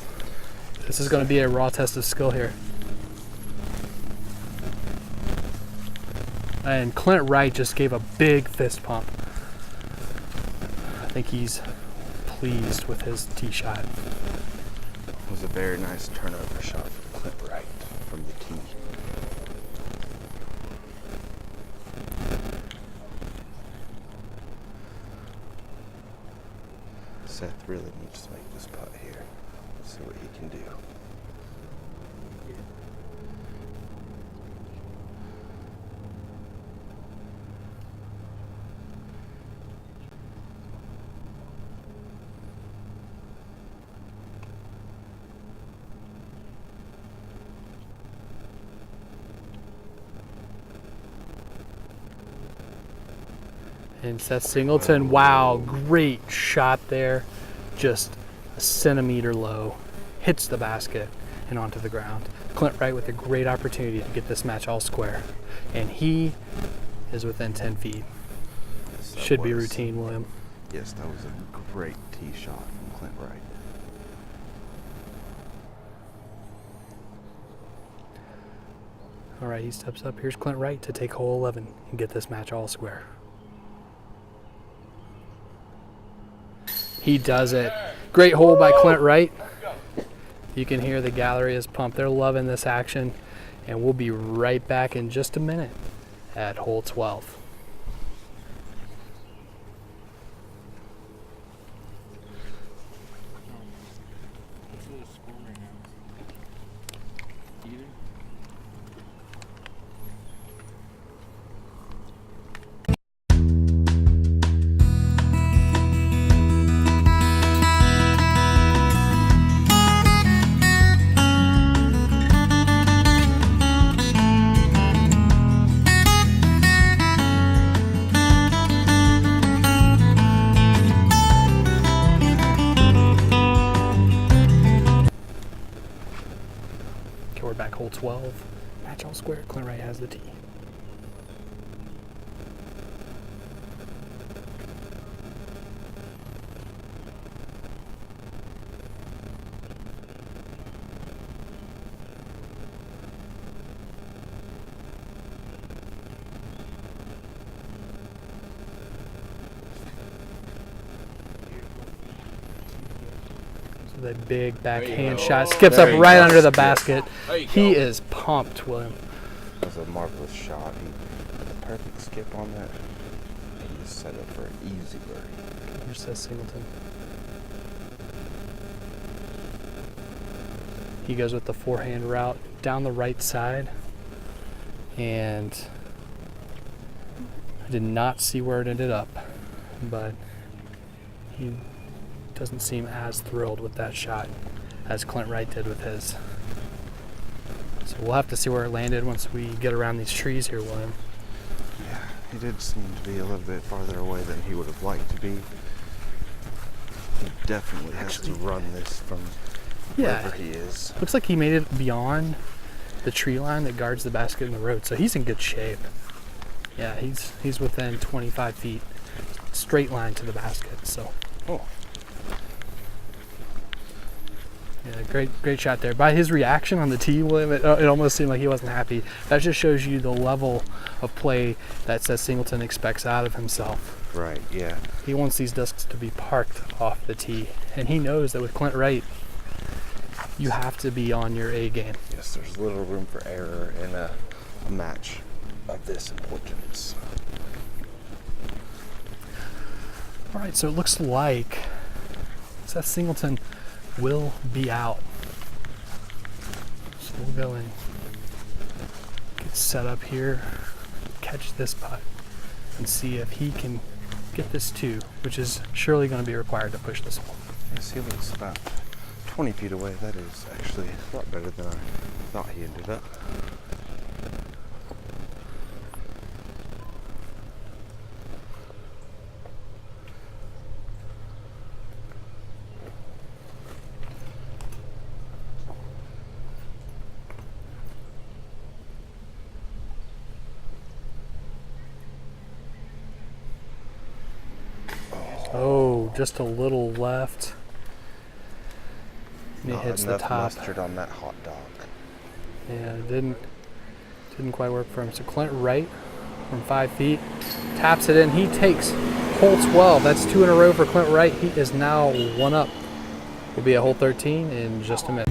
This is going to be a raw test of skill here. And Clint Wright just gave a big fist pump. I think he's pleased with his tee shot. It was a very nice turnover shot from Clint Wright from the tee. Seth really needs to make this putt here. Let's see what he can do. And Seth Singleton, wow, great shot there. Just a centimeter low. Hits the basket and onto the ground. Clint Wright with a great opportunity to get this match all square. And he is within 10 feet. Yes, Should be routine, William. Yes, that was a great tee shot from Clint Wright. All right, he steps up. Here's Clint Wright to take hole 11 and get this match all square. He does it. Great hole by Clint Wright. You can hear the gallery is pumped. They're loving this action. And we'll be right back in just a minute at hole 12. We're back hole 12. Match all square. Clint Wright has the tee. That big backhand shot skips up right under the basket. He is pumped, William. That was a marvelous shot. He had a perfect skip on that. He just set up for an easy birdie. Here's Seth Singleton. He goes with the forehand route down the right side, and I did not see where it ended up, but he doesn't seem as thrilled with that shot as Clint Wright did with his. So we'll have to see where it landed once we get around these trees here, William. Yeah, he did seem to be a little bit farther away than he would have liked to be. He definitely has to run this from wherever he is. Looks like he made it beyond the tree line that guards the basket in the road, so he's in good shape. Yeah, he's within 25 feet, straight line to the basket. So. Oh. Yeah, great shot there. By his reaction on the tee, William, it almost seemed like he wasn't happy. That just shows you the level of play that Seth Singleton expects out of himself. Right, yeah. He wants these discs to be parked off the tee, and he knows that with Clint Wright, you have to be on your A game. Yes, there's little room for error in a match of this importance. All right, so it looks like Seth Singleton will be out. So we'll go and get set up here, catch this putt, and see if he can get this two, which is surely going to be required to push this hole. Yes, he looks about 20 feet away. That is actually a lot better than I thought he ended up. Oh, just a little left. And it hits the Enough top. mustard on that hot dog. Yeah, it didn't quite work for him. So Clint Wright from 5 feet taps it in. He takes hole 12. That's 2 in a row for Clint Wright. He is now 1 up. We'll be at hole 13 in just a minute.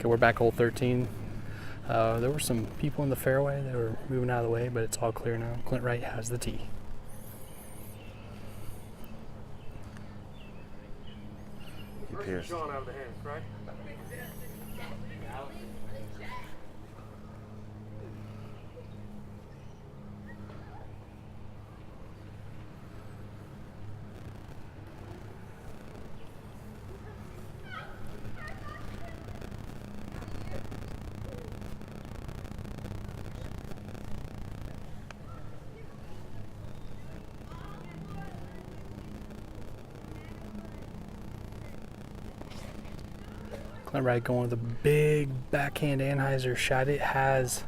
Okay, we're back hole 13. There were some people in the fairway that were moving out of the way, but it's all clear now. Clint Wright has the tee. Pierce. Sean out of the hands, right? Clint Wright going with a big backhand anhyzer shot. It has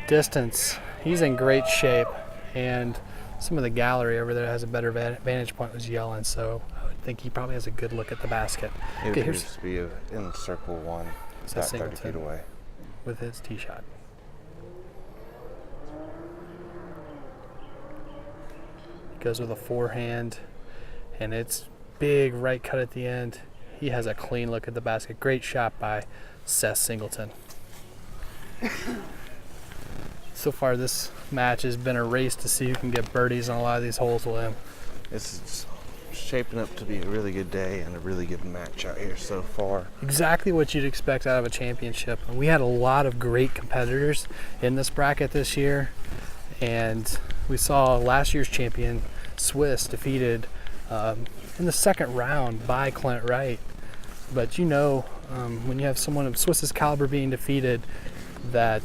distance. He's in great shape, and some of the gallery over there has a better vantage point was yelling, so I would think he probably has a good look at the basket. It Okay, appears to be in circle one, about 30 Singleton feet away. with his tee shot. Goes with a forehand, and it's big right cut at the end. He has a clean look at the basket. Great shot by Seth Singleton. So far this match has been a race to see who can get birdies on a lot of these holes with him. It's shaping up to be a really good day and a really good match out here so far. Exactly what you'd expect out of a championship. We had a lot of great competitors in this bracket this year, and we saw last year's champion, Swiss, defeated in the second round by Clint Wright. But you know, when you have someone of Swiss's caliber being defeated, that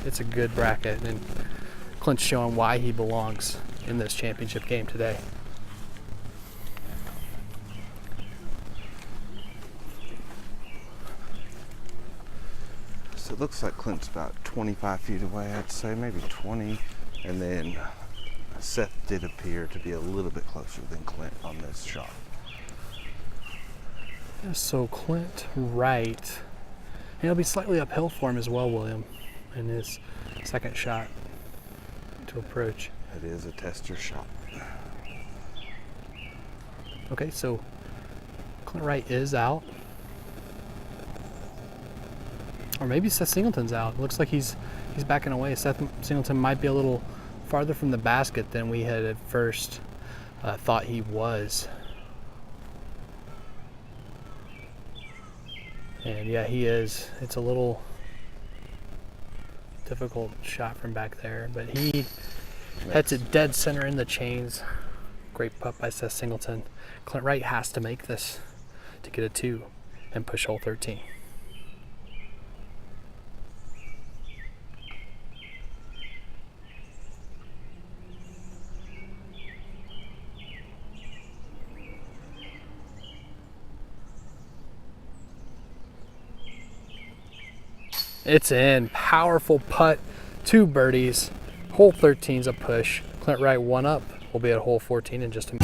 it's a good bracket, and Clint's showing why he belongs in this championship game today. So it looks like Clint's about 25 feet away, I'd say, maybe 20. And then Seth did appear to be a little bit closer than Clint on this shot. So Clint Wright, and it'll be slightly uphill for him as well, William, in his second shot to approach. It is a tester shot. Okay, so Clint Wright is out. Or maybe Seth Singleton's out. Looks like he's backing away. Seth Singleton might be a little farther from the basket than we had at first thought he was. And yeah, he is. It's a little difficult shot from back there, but he hits it dead center in the chains. Great putt by Seth Singleton. Clint Wright has to make this to get a 2 and push hole 13. It's in. Powerful putt. 2 birdies. Hole 13's a push. Clint Wright 1 up. We'll be at hole 14 in just a minute.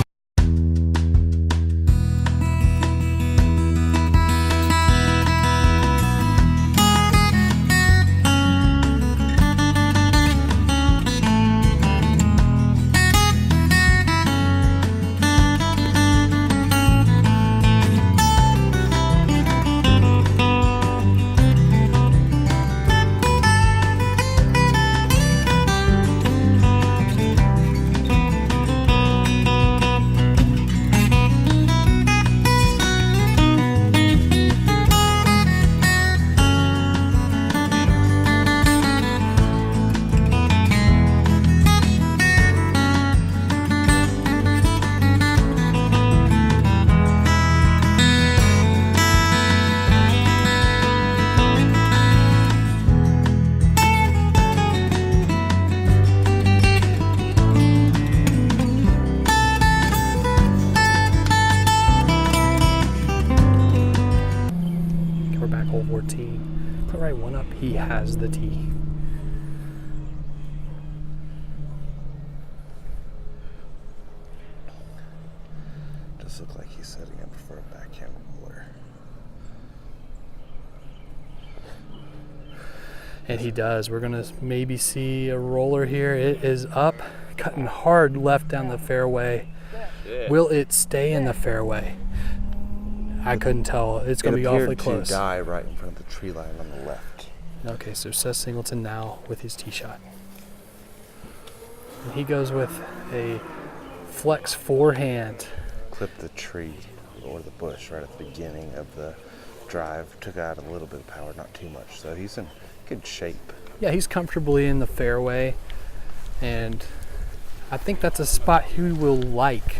Hole 14. Clint Wright 1 up. He has the tee. Does look like he's setting up for a backhand roller. And he does. We're going to maybe see a roller here. It is up, cutting hard left down the fairway. Yeah. Will it stay in the fairway? I couldn't tell. It's going to be awfully close. It appeared to die right in front of the tree line on the left. Okay, so Seth Singleton now with his tee shot. And he goes with a flex forehand. Clipped the tree or the bush right at the beginning of the drive. Took out a little bit of power, not too much. So he's in good shape. Yeah, he's comfortably in the fairway, and I think that's a spot he will like,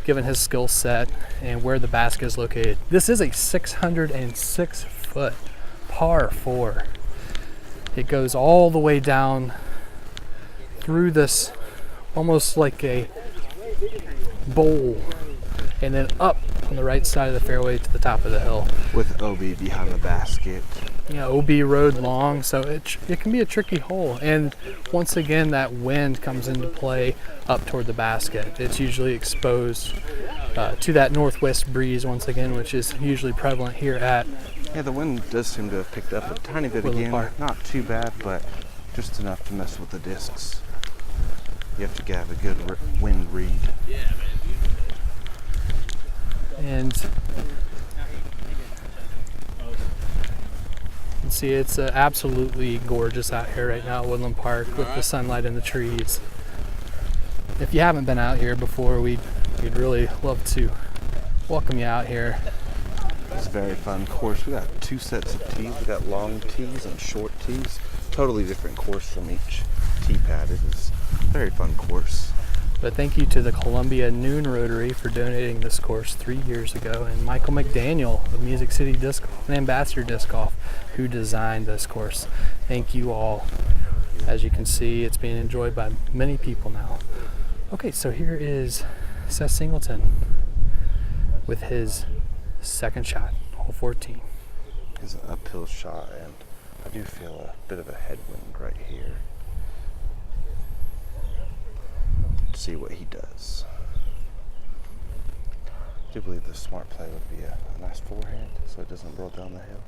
given his skill set and where the basket is located. This is a 606-foot par 4. It goes all the way down through this, almost like a bowl, and then up on the right side of the fairway to the top of the hill. With OB behind the basket. Yeah, OB road long, so it can be a tricky hole. And once again, that wind comes into play up toward the basket. It's usually exposed to that northwest breeze once again, which is usually prevalent here at Yeah, the wind does seem to have picked up a tiny bit Woodland again. Park. Not too bad, but just enough to mess with the discs. You have to have a good wind read. And you can see it's absolutely gorgeous out here right now at Woodland Park with the sunlight and the trees. If you haven't been out here before, we'd really love to welcome you out here. It's a very fun course. We got 2 sets of tees. We got long tees and short tees. Totally different course from each tee pad. It is a very fun course. But thank you to the Columbia Noon Rotary for donating this course 3 years ago, and Michael McDaniel of Music City Disc Golf and Ambassador Disc Golf, who designed this course. Thank you all. As you can see, it's being enjoyed by many people now. Okay, so here is Seth Singleton with his second shot, hole 14. It's an uphill shot, and I do feel a bit of a headwind right here. See what he does. I do believe the smart play would be a nice forehand so it doesn't roll down the hill.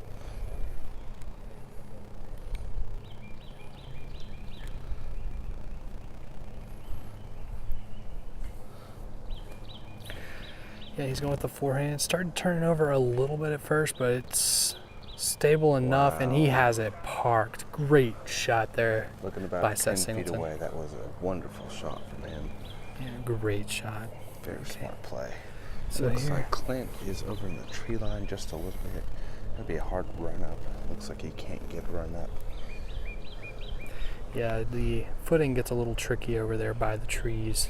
Yeah, he's going with the forehand. Started turning over a little bit at first, but it's stable enough, and he has it parked. Great shot there. Looking about by 10 Seth feet Singleton. away, that was a wonderful shot from him. Yeah, great shot. Very smart play. So Looks here- like Clint is over in the tree line just a little bit. It'll be a hard run up. Looks like he can't get run up. Yeah, the footing gets a little tricky over there by the trees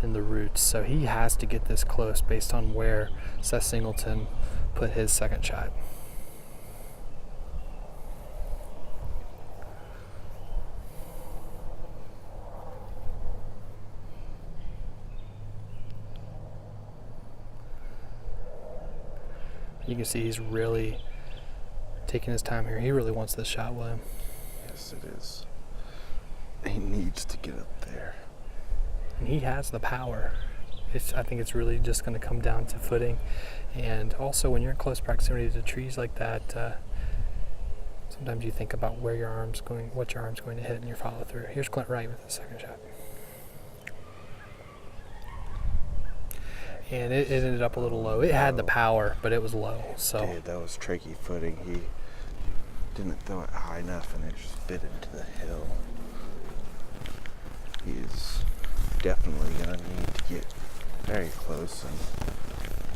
and the roots, so he has to get this close based on where Seth Singleton put his second shot. You can see he's really taking his time here. He really wants this shot, William. Yes, it is. He needs to get up there. And he has the power. I think it's really just going to come down to footing. And also, when you're in close proximity to trees like that, sometimes you think about where your arm's going, what your arm's going to hit, and your follow through. Here's Clint Wright with the second shot. And it ended up a little low. It had the power, but it was low. So Dude, that was tricky footing. He didn't throw it high enough and it just bit into the hill. He's definitely going to need to get very close and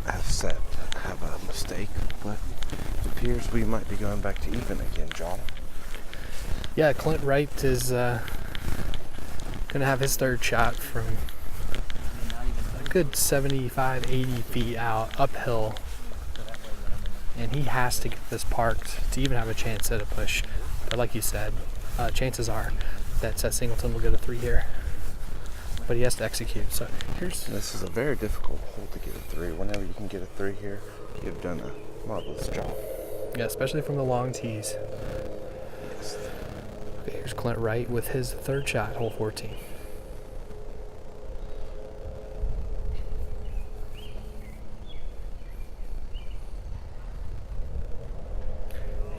have a mistake, but it appears we might be going back to even again, John. yeah, Clint Wright is going to have his third shot from a good 75, 80 feet out, uphill. And he has to get this parked to even have a chance at a push. But like you said, chances are that Seth Singleton will get a 3 here. But he has to execute. So This is a very difficult hole to get a 3. Whenever you can get a 3 here, you've done a marvelous job. yeah, especially from the long tees. Yes. Okay, here's Clint Wright with his third shot, hole 14.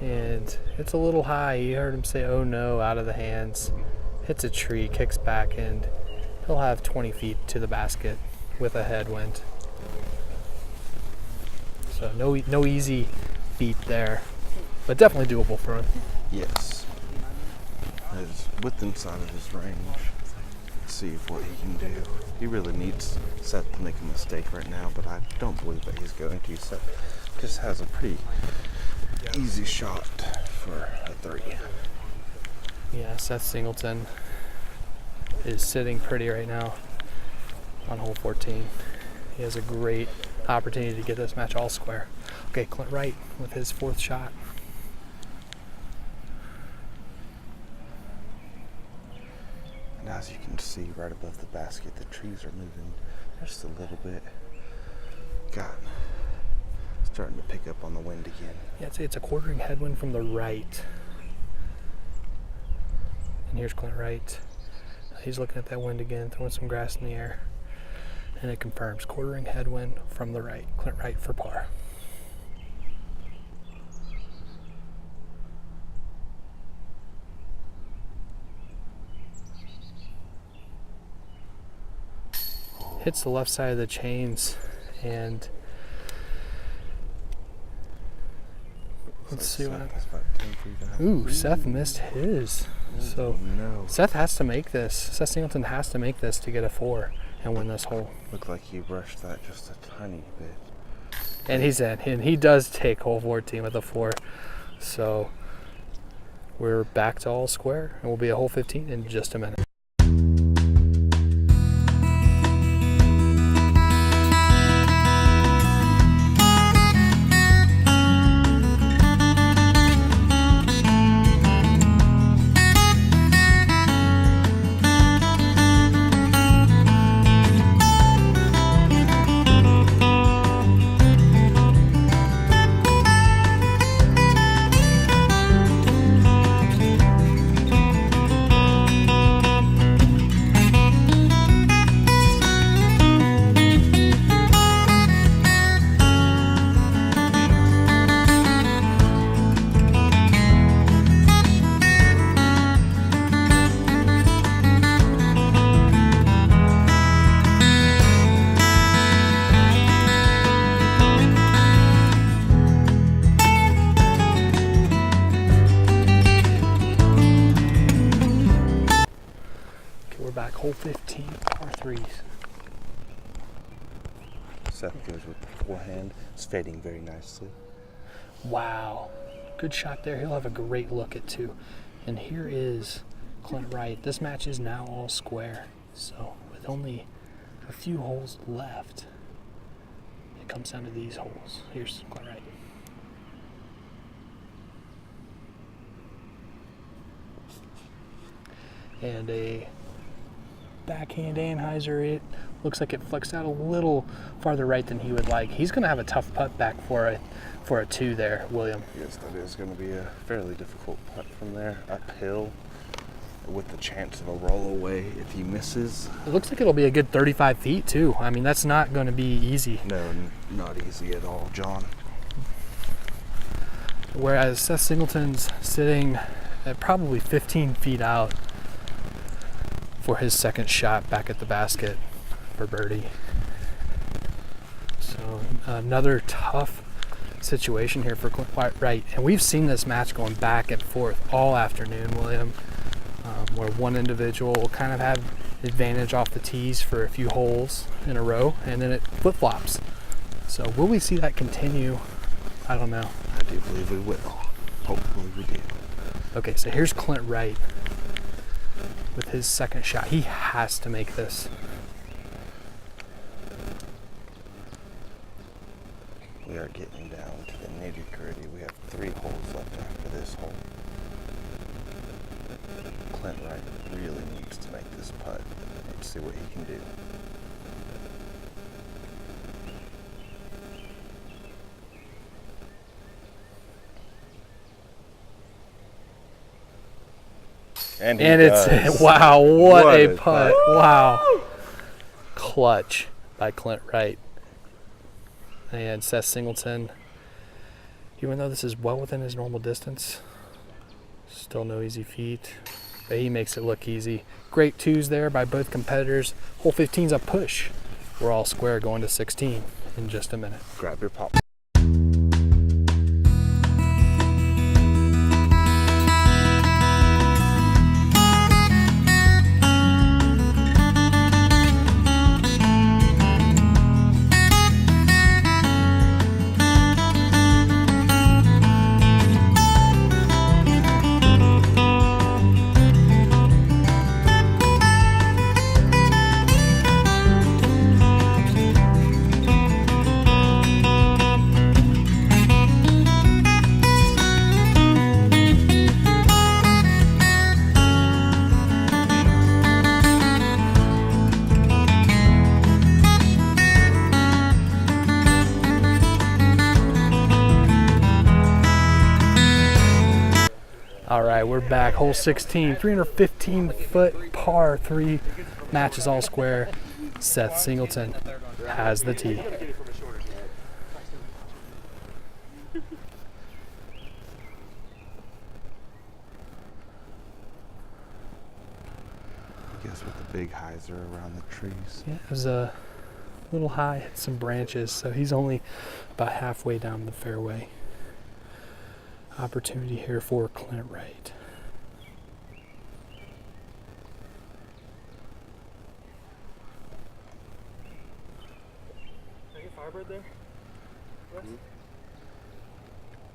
And it's a little high. You heard him say, oh no, out of the hands. Hits a tree, kicks back, and he'll have 20 feet to the basket with a headwind. So no easy feat there. but definitely doable for him. Yes. Is within sight of his range. Let's see what he can do. He really needs Seth to make a mistake right now, but I don't believe that he's going to. Seth just has a pretty easy shot for a 3. Yeah, Seth Singleton is sitting pretty right now on hole 14. He has a great opportunity to get this match all square. Okay, Clint Wright with his 4th shot. And as you can see right above the basket, the trees are moving just a little bit. Starting to pick up on the wind again. Yeah, I'd say it's a quartering headwind from the right. And here's Clint Wright. He's looking at that wind again, throwing some grass in the air. And it confirms quartering headwind from the right. Clint Wright for par. Hits the left side of the chains, and let's see what happens. Ooh, Seth missed his. So no. Seth has to make this. Seth Singleton has to make this to get a 4 and win this hole. Looked like he brushed that just a tiny bit. And he's in. And he does take hole 14 with a 4. So we're back to all square, and we'll be at hole 15 in just a minute. Back hole 15, par 3s. Seth goes with the forehand. It's fading very nicely. Wow, good shot there. He'll have a great look at 2. And here is Clint Wright. This match is now all square. So with only a few holes left, it comes down to these holes. Here's Clint Wright. And a backhand Anheuser. It looks like it flexed out a little farther right than he would like. He's going to have a tough putt back for a 2 there, William. Yes, that is going to be a fairly difficult putt from there, uphill, with the chance of a roll away if he misses. It looks like it'll be a good 35 feet too. I mean, that's not going to be easy. No, not easy at all, John. Whereas Seth Singleton's sitting at probably 15 feet out for his 2nd shot back at the basket for birdie. So another tough situation here for Clint Wright. And we've seen this match going back and forth all afternoon, William, where one individual will kind of have advantage off the tees for a few holes in a row, and then it flip-flops. So will we see that continue? I don't know. I do believe we will. Hopefully we do. Okay, so here's Clint Wright with his 2nd shot. He has to make this. We are getting down to the nitty-gritty. We have 3 holes left after this hole. Clint Wright really needs to make this putt and see what he can do. And it's wow, what a putt. Woo! Wow. Clutch by Clint Wright. And Seth Singleton, even though this is well within his normal distance, still no easy feat, but he makes it look easy. Great 2s there by both competitors. Hole 15's a push. We're all square going to 16 in just a minute. Grab your pop. All right, we're back. Hole 16, 315-foot par 3. Match is all square. Seth Singleton has the tee. I guess with the big hyzer around the trees. Yeah, it was a little high, hit some branches, so he's only about halfway down the fairway. Opportunity here for Clint Wright. Any Firebird there?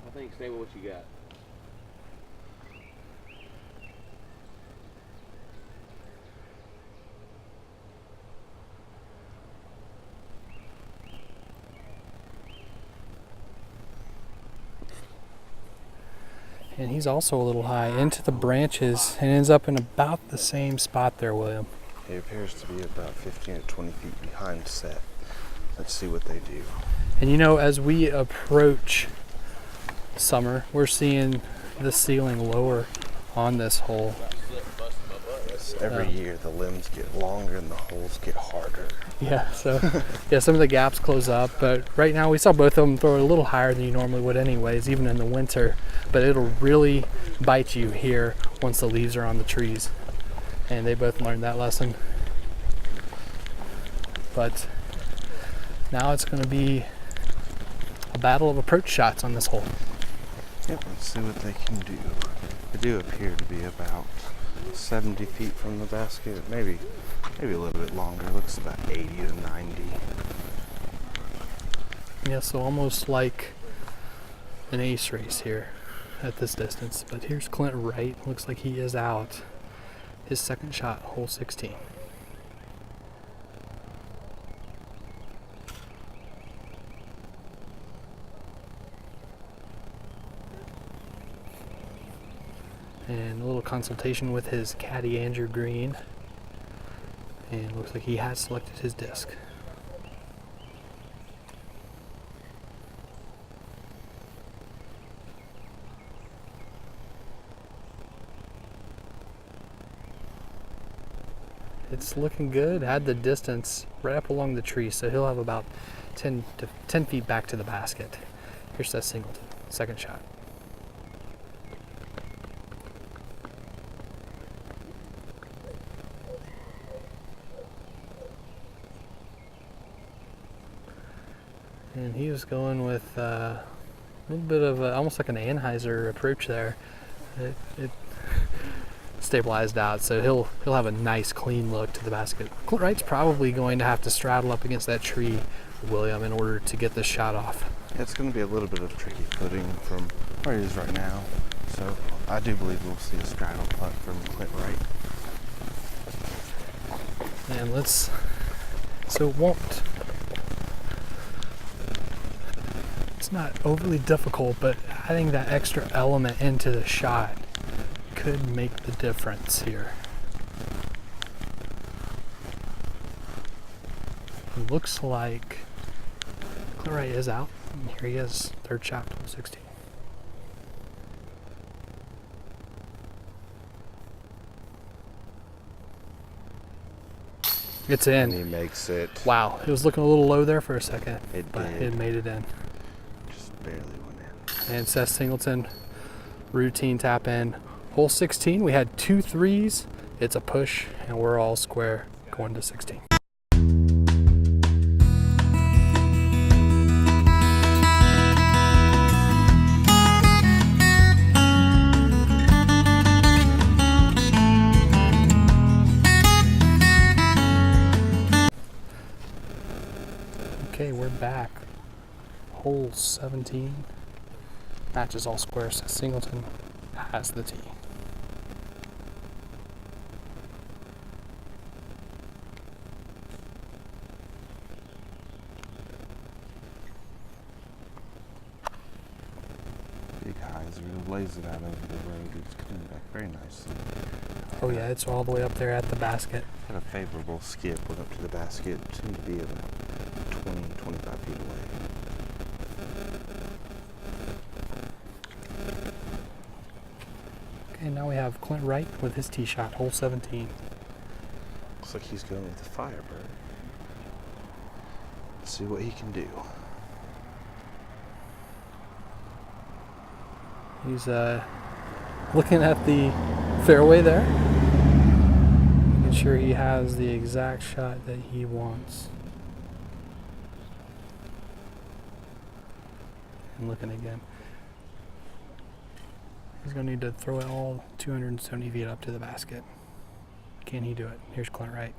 I think stay with what you got. And he's also a little high into the branches and ends up in about the same spot there, William. He appears to be about 15 to 20 feet behind Seth. Let's see what they do. And you know, as we approach summer, we're seeing the ceiling lower on this hole. Every year the limbs get longer and the holes get harder. Yeah, so yeah, some of the gaps close up, but right now we saw both of them throw it a little higher than you normally would anyways, even in the winter. But it'll really bite you here once the leaves are on the trees. And they both learned that lesson. But now it's going to be a battle of approach shots on this hole. Yep, let's see what they can do. They do appear to be about 70 feet from the basket, maybe a little bit longer. Looks about 80 to 90. Yeah, so almost like an ace race here at this distance. But here's Clint Wright. Looks like he is out. His second shot, hole 16. And a little consultation with his caddy, Andrew Green. And looks like he has selected his disc. It's looking good. Had the distance right up along the tree, so he'll have about 10 feet back to the basket. Here's Seth Singleton, second shot. And he was going with a little bit of almost like an Anheuser approach there. It stabilized out, so he'll have a nice clean look to the basket. Clint Wright's probably going to have to straddle up against that tree, William, in order to get this shot off. Yeah, it's going to be a little bit of tricky footing from where he is right now. So I do believe we'll see a straddle putt from Clint Wright. And it won't, it's not overly difficult, but adding that extra element into the shot could make the difference here. It looks like Clint Wright is out. And here he is, third shot, 16. It's in. And he makes it. Wow, it was looking a little low there for a second, but did. it made it in. Just barely went in. And Seth Singleton, routine tap in. Hole 16, we had 2 threes. It's a push, and we're all square going to 16. Okay, we're back. Hole 17. Match is all square. Seth Singleton has the tee. Big hyzer lays it out over the road. It's coming back very nicely. Oh yeah, it's all the way up there at the basket. Had a favorable skip, went up to the basket. Seemed to be about 20, 25 feet away. And now we have Clint Wright with his tee shot, hole 17. Looks like he's going with the Firebird. Let's see what he can do. He's looking at the fairway there, making sure he has the exact shot that he wants. And looking again. He's going to need to throw it all 270 feet up to the basket. Can he do it? Here's Clint Wright.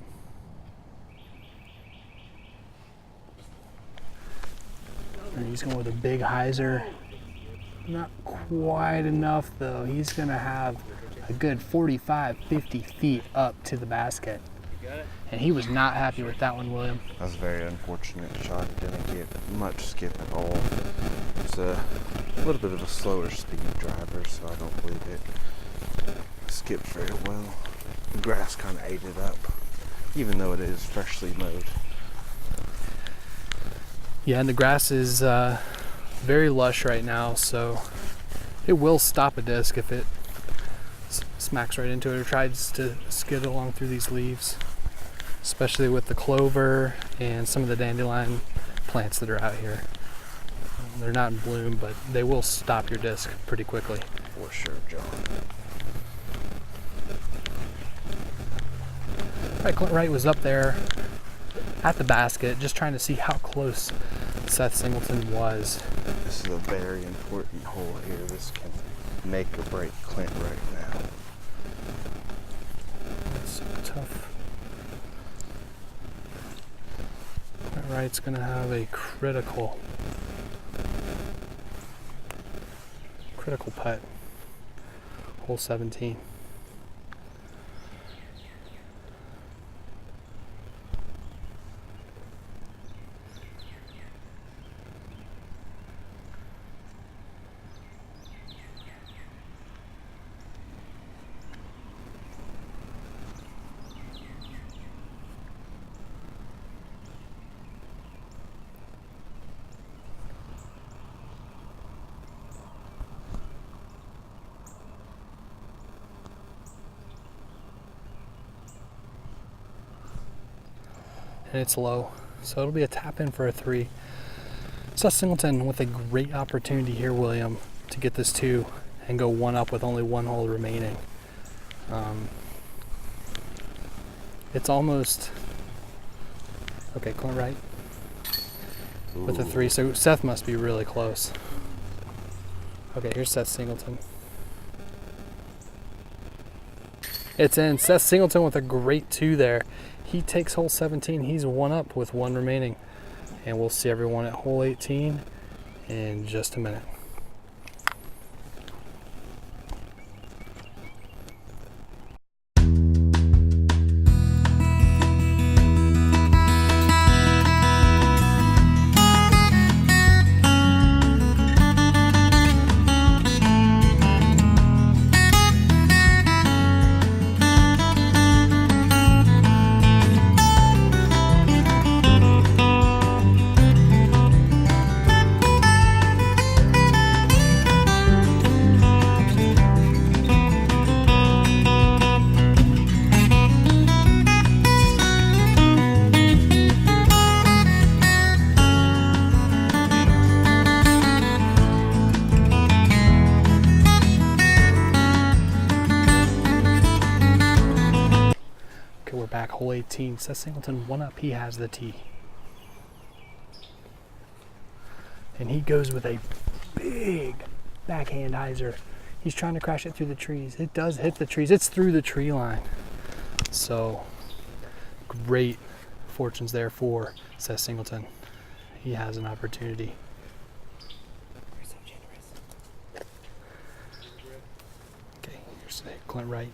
And he's going with a big hyzer. Not quite enough though. He's going to have a good 45, 50 feet up to the basket. And he was not happy with that one, William. That was a very unfortunate shot. Didn't get much skip at all. It's a little bit of a slower speed driver, so I don't believe it skipped very well. The grass kind of ate it up, even though it is freshly mowed. Yeah, and the grass is very lush right now, so it will stop a disc if it smacks right into it or tries to skid along through these leaves, especially with the clover and some of the dandelion plants that are out here. They're not in bloom, but they will stop your disc pretty quickly. For sure, John. All right, Clint Wright was up there at the basket, just trying to see how close Seth Singleton was. This is a very important hole here. This can make or break Clint right now. It's tough. Clint Wright's going to have a critical putt. Hole 17. And it's low, so it'll be a tap in for a 3. Seth Singleton with a great opportunity here, William, to get this 2 and go 1 up with only 1 hole remaining. It's almost okay. Clint Wright with a 3, so Seth must be really close. Okay, here's Seth Singleton. It's in. Seth Singleton with a great 2 there. He takes hole 17. He's 1 up with 1 remaining. And we'll see everyone at hole 18 in just a minute. Back hole 18. Seth Singleton 1 up. He has the tee. And he goes with a big backhand hyzer. He's trying to crash it through the trees. It does hit the trees. It's through the tree line. So great fortunes there for Seth Singleton. He has an opportunity. You're so generous. Okay, here's Clint Wright.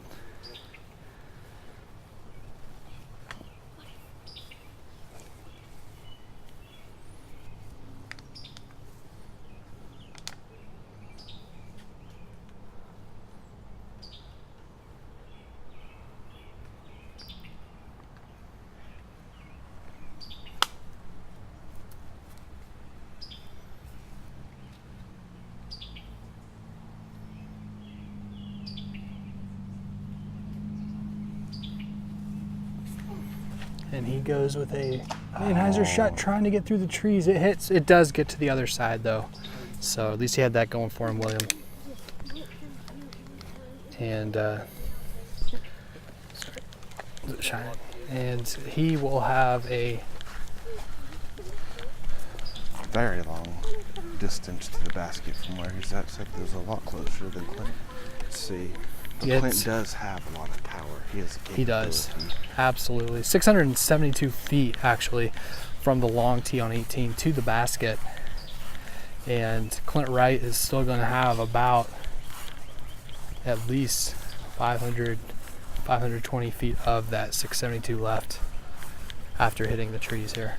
And he goes with a Anheuser shot trying to get through the trees. It hits. It does get to the other side though. So at least he had that going for him, William. And shine. And he will have a very long distance to the basket from where he's at. So there's a lot closer than Clint. Let's see. But Clint does have a lot of power. He does. Absolutely. 672 feet, actually, from the long tee on 18 to the basket. And Clint Wright is still going to have about at least 520 feet of that 672 left after hitting the trees here.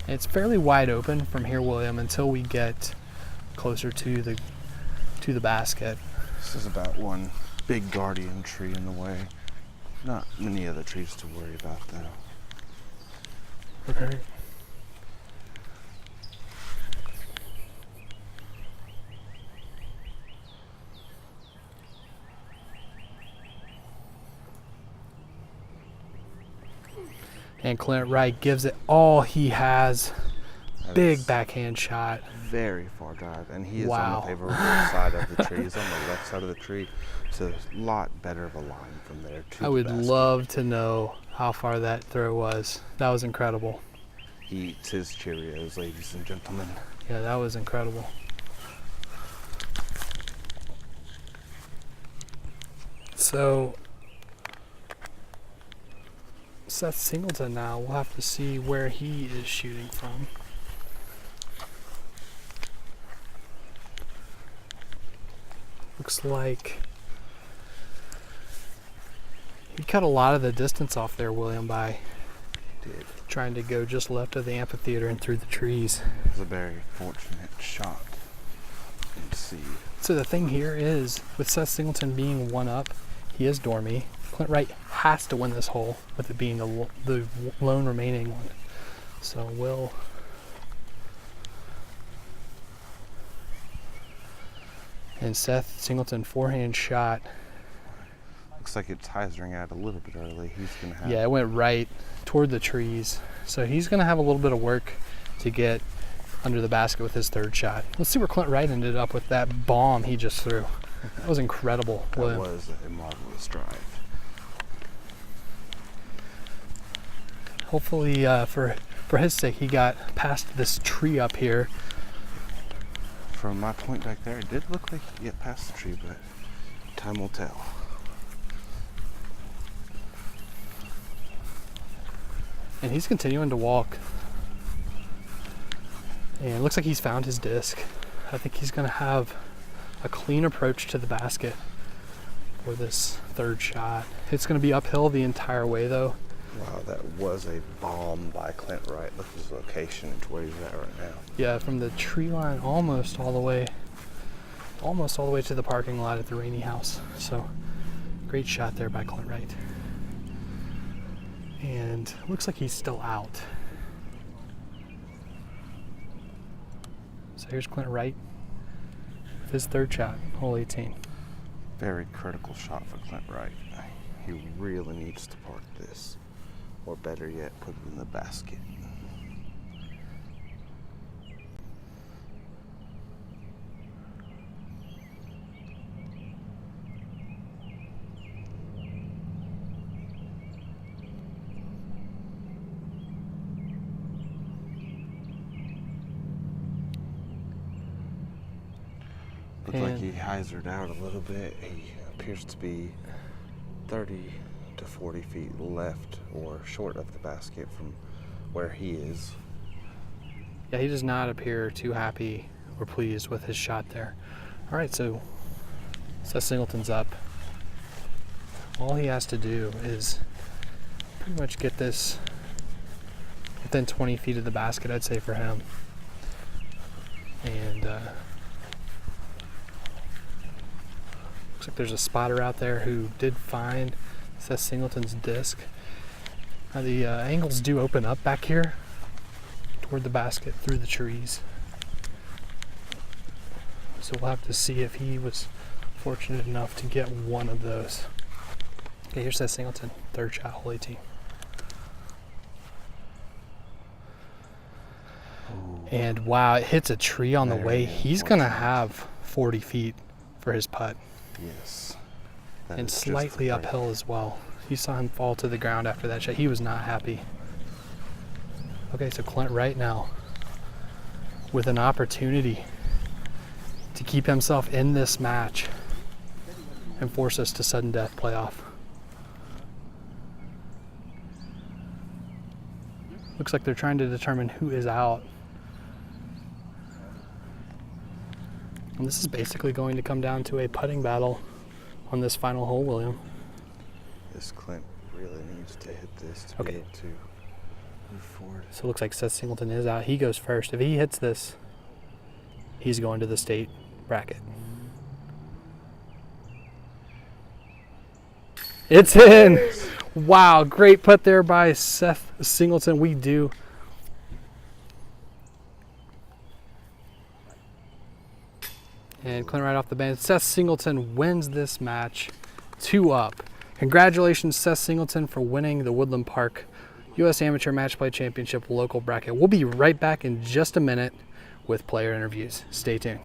And it's fairly wide open from here, William, until we get closer to the basket. This is about one big guardian tree in the way. Not many other trees to worry about though. Okay. And Clint Wright gives it all he has. Big backhand shot. Very far drive, and he is Wow. on the favorable side of the tree. He's on the left side of the tree. It's a lot better of a line from there to I the would basket. love to know how far that throw was. That was incredible. He eats his Cheerios, ladies and gentlemen. Yeah, that was incredible. So, Seth Singleton now, we'll have to see where he is shooting from. Looks like he cut a lot of the distance off there, William, by trying to go just left of the amphitheater and through the trees. It was a very fortunate shot. Let's see. So the thing here is, with Seth Singleton being one up, he is dormy. Clint Wright has to win this hole, with it being the lone remaining one. So Will. And Seth Singleton forehand shot. Looks like it's hyzering out a little bit early. He's gonna have. Yeah, it went right toward the trees. So he's gonna have a little bit of work to get under the basket with his third shot. Let's see where Clint Wright ended up with that bomb he just threw. That was incredible, That William. was a marvelous drive. Hopefully, for his sake, he got past this tree up here. From my point back there, it did look like he get past the tree, but time will tell. And he's continuing to walk. And it looks like he's found his disc. I think he's going to have a clean approach to the basket for this third shot. It's going to be uphill the entire way, though. Wow, that was a bomb by Clint Wright. Look at his location to where he's at right now. Yeah, from the tree line almost all the way to the parking lot at the Rainey House. So, great shot there by Clint Wright. And looks like he's still out. So here's Clint Wright with his third shot, hole 18. Very critical shot for Clint Wright. He really needs to park this. Or better yet, put it in the basket. Looks like he hyzered out a little bit. He appears to be 30 to 40 feet left or short of the basket from where he is. Yeah, he does not appear too happy or pleased with his shot there. All right, so Seth Singleton's up. All he has to do is pretty much get this within 20 feet of the basket, I'd say, for him. And looks like there's a spotter out there who did find Seth Singleton's disc. Now the angles do open up back here toward the basket through the trees. So we'll have to see if he was fortunate enough to get one of those. Okay, here's Seth Singleton, third shot, hole 18. And wow, it hits a tree on the way. He's going to have 40 feet for his putt. Yes. And slightly uphill as well. You saw him fall to the ground after that shot. He was not happy. Okay, so Clint Wright now with an opportunity to keep himself in this match and force us to sudden death playoff. Looks like they're trying to determine who is out. And this is basically going to come down to a putting battle on this final hole, William. This Clint really needs to hit this to be able to move forward. So it looks like Seth Singleton is out. He goes first. If he hits this, he's going to the state bracket. It's in! Wow, great putt there by Seth Singleton. We do. And Clint right off the bat. Seth Singleton wins this match 2-up. Congratulations, Seth Singleton, for winning the Woodland Park U.S. Amateur Match Play Championship local bracket. We'll be right back in just a minute with player interviews. Stay tuned.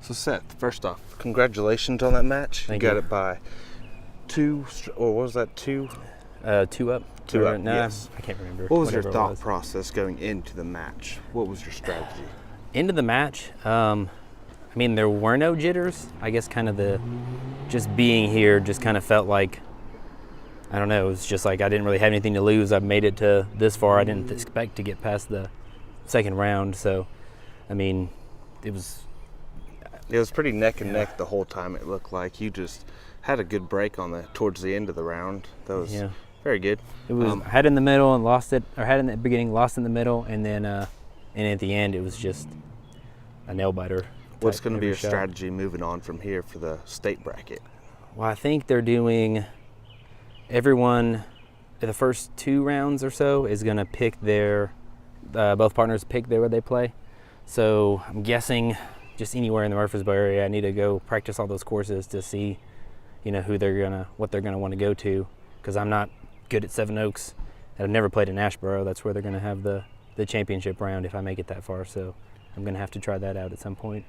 So Seth, first off, congratulations on that match. Thank you got you. it by two, or what was that, two? 2-up. Two up, Nah, yes. I can't remember. What was your Whatever it thought was. process going into the match? What was your strategy? Into the match, I mean, there were no jitters. I guess kind of just being here just kind of felt like, I don't know, it was just like I didn't really have anything to lose. I've made it to this far. I didn't expect to get past the second round. So, I mean, it was pretty neck and neck the whole time. It looked like you just had a good break on towards the end of the round. That was very good. It was I had in the middle and lost it, or had in the beginning, lost in the middle, and then and at the end it was just a nail biter. What's going to be your shot. strategy moving on from here for the state bracket? Well, I think they're doing everyone. The first 2 rounds or so is going to pick their both partners pick where they play. So I'm guessing just anywhere in the Murfreesboro area, I need to go practice all those courses to see, you know, what they're gonna want to go to, because I'm not good at Seven Oaks. I've never played in Asheboro. That's where they're gonna have the championship round if I make it that far. So I'm gonna have to try that out at some point.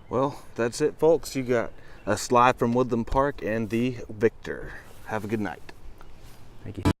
Well, that's it, folks. You got a slide from Woodland Park and the victor. Have a good night. Thank you.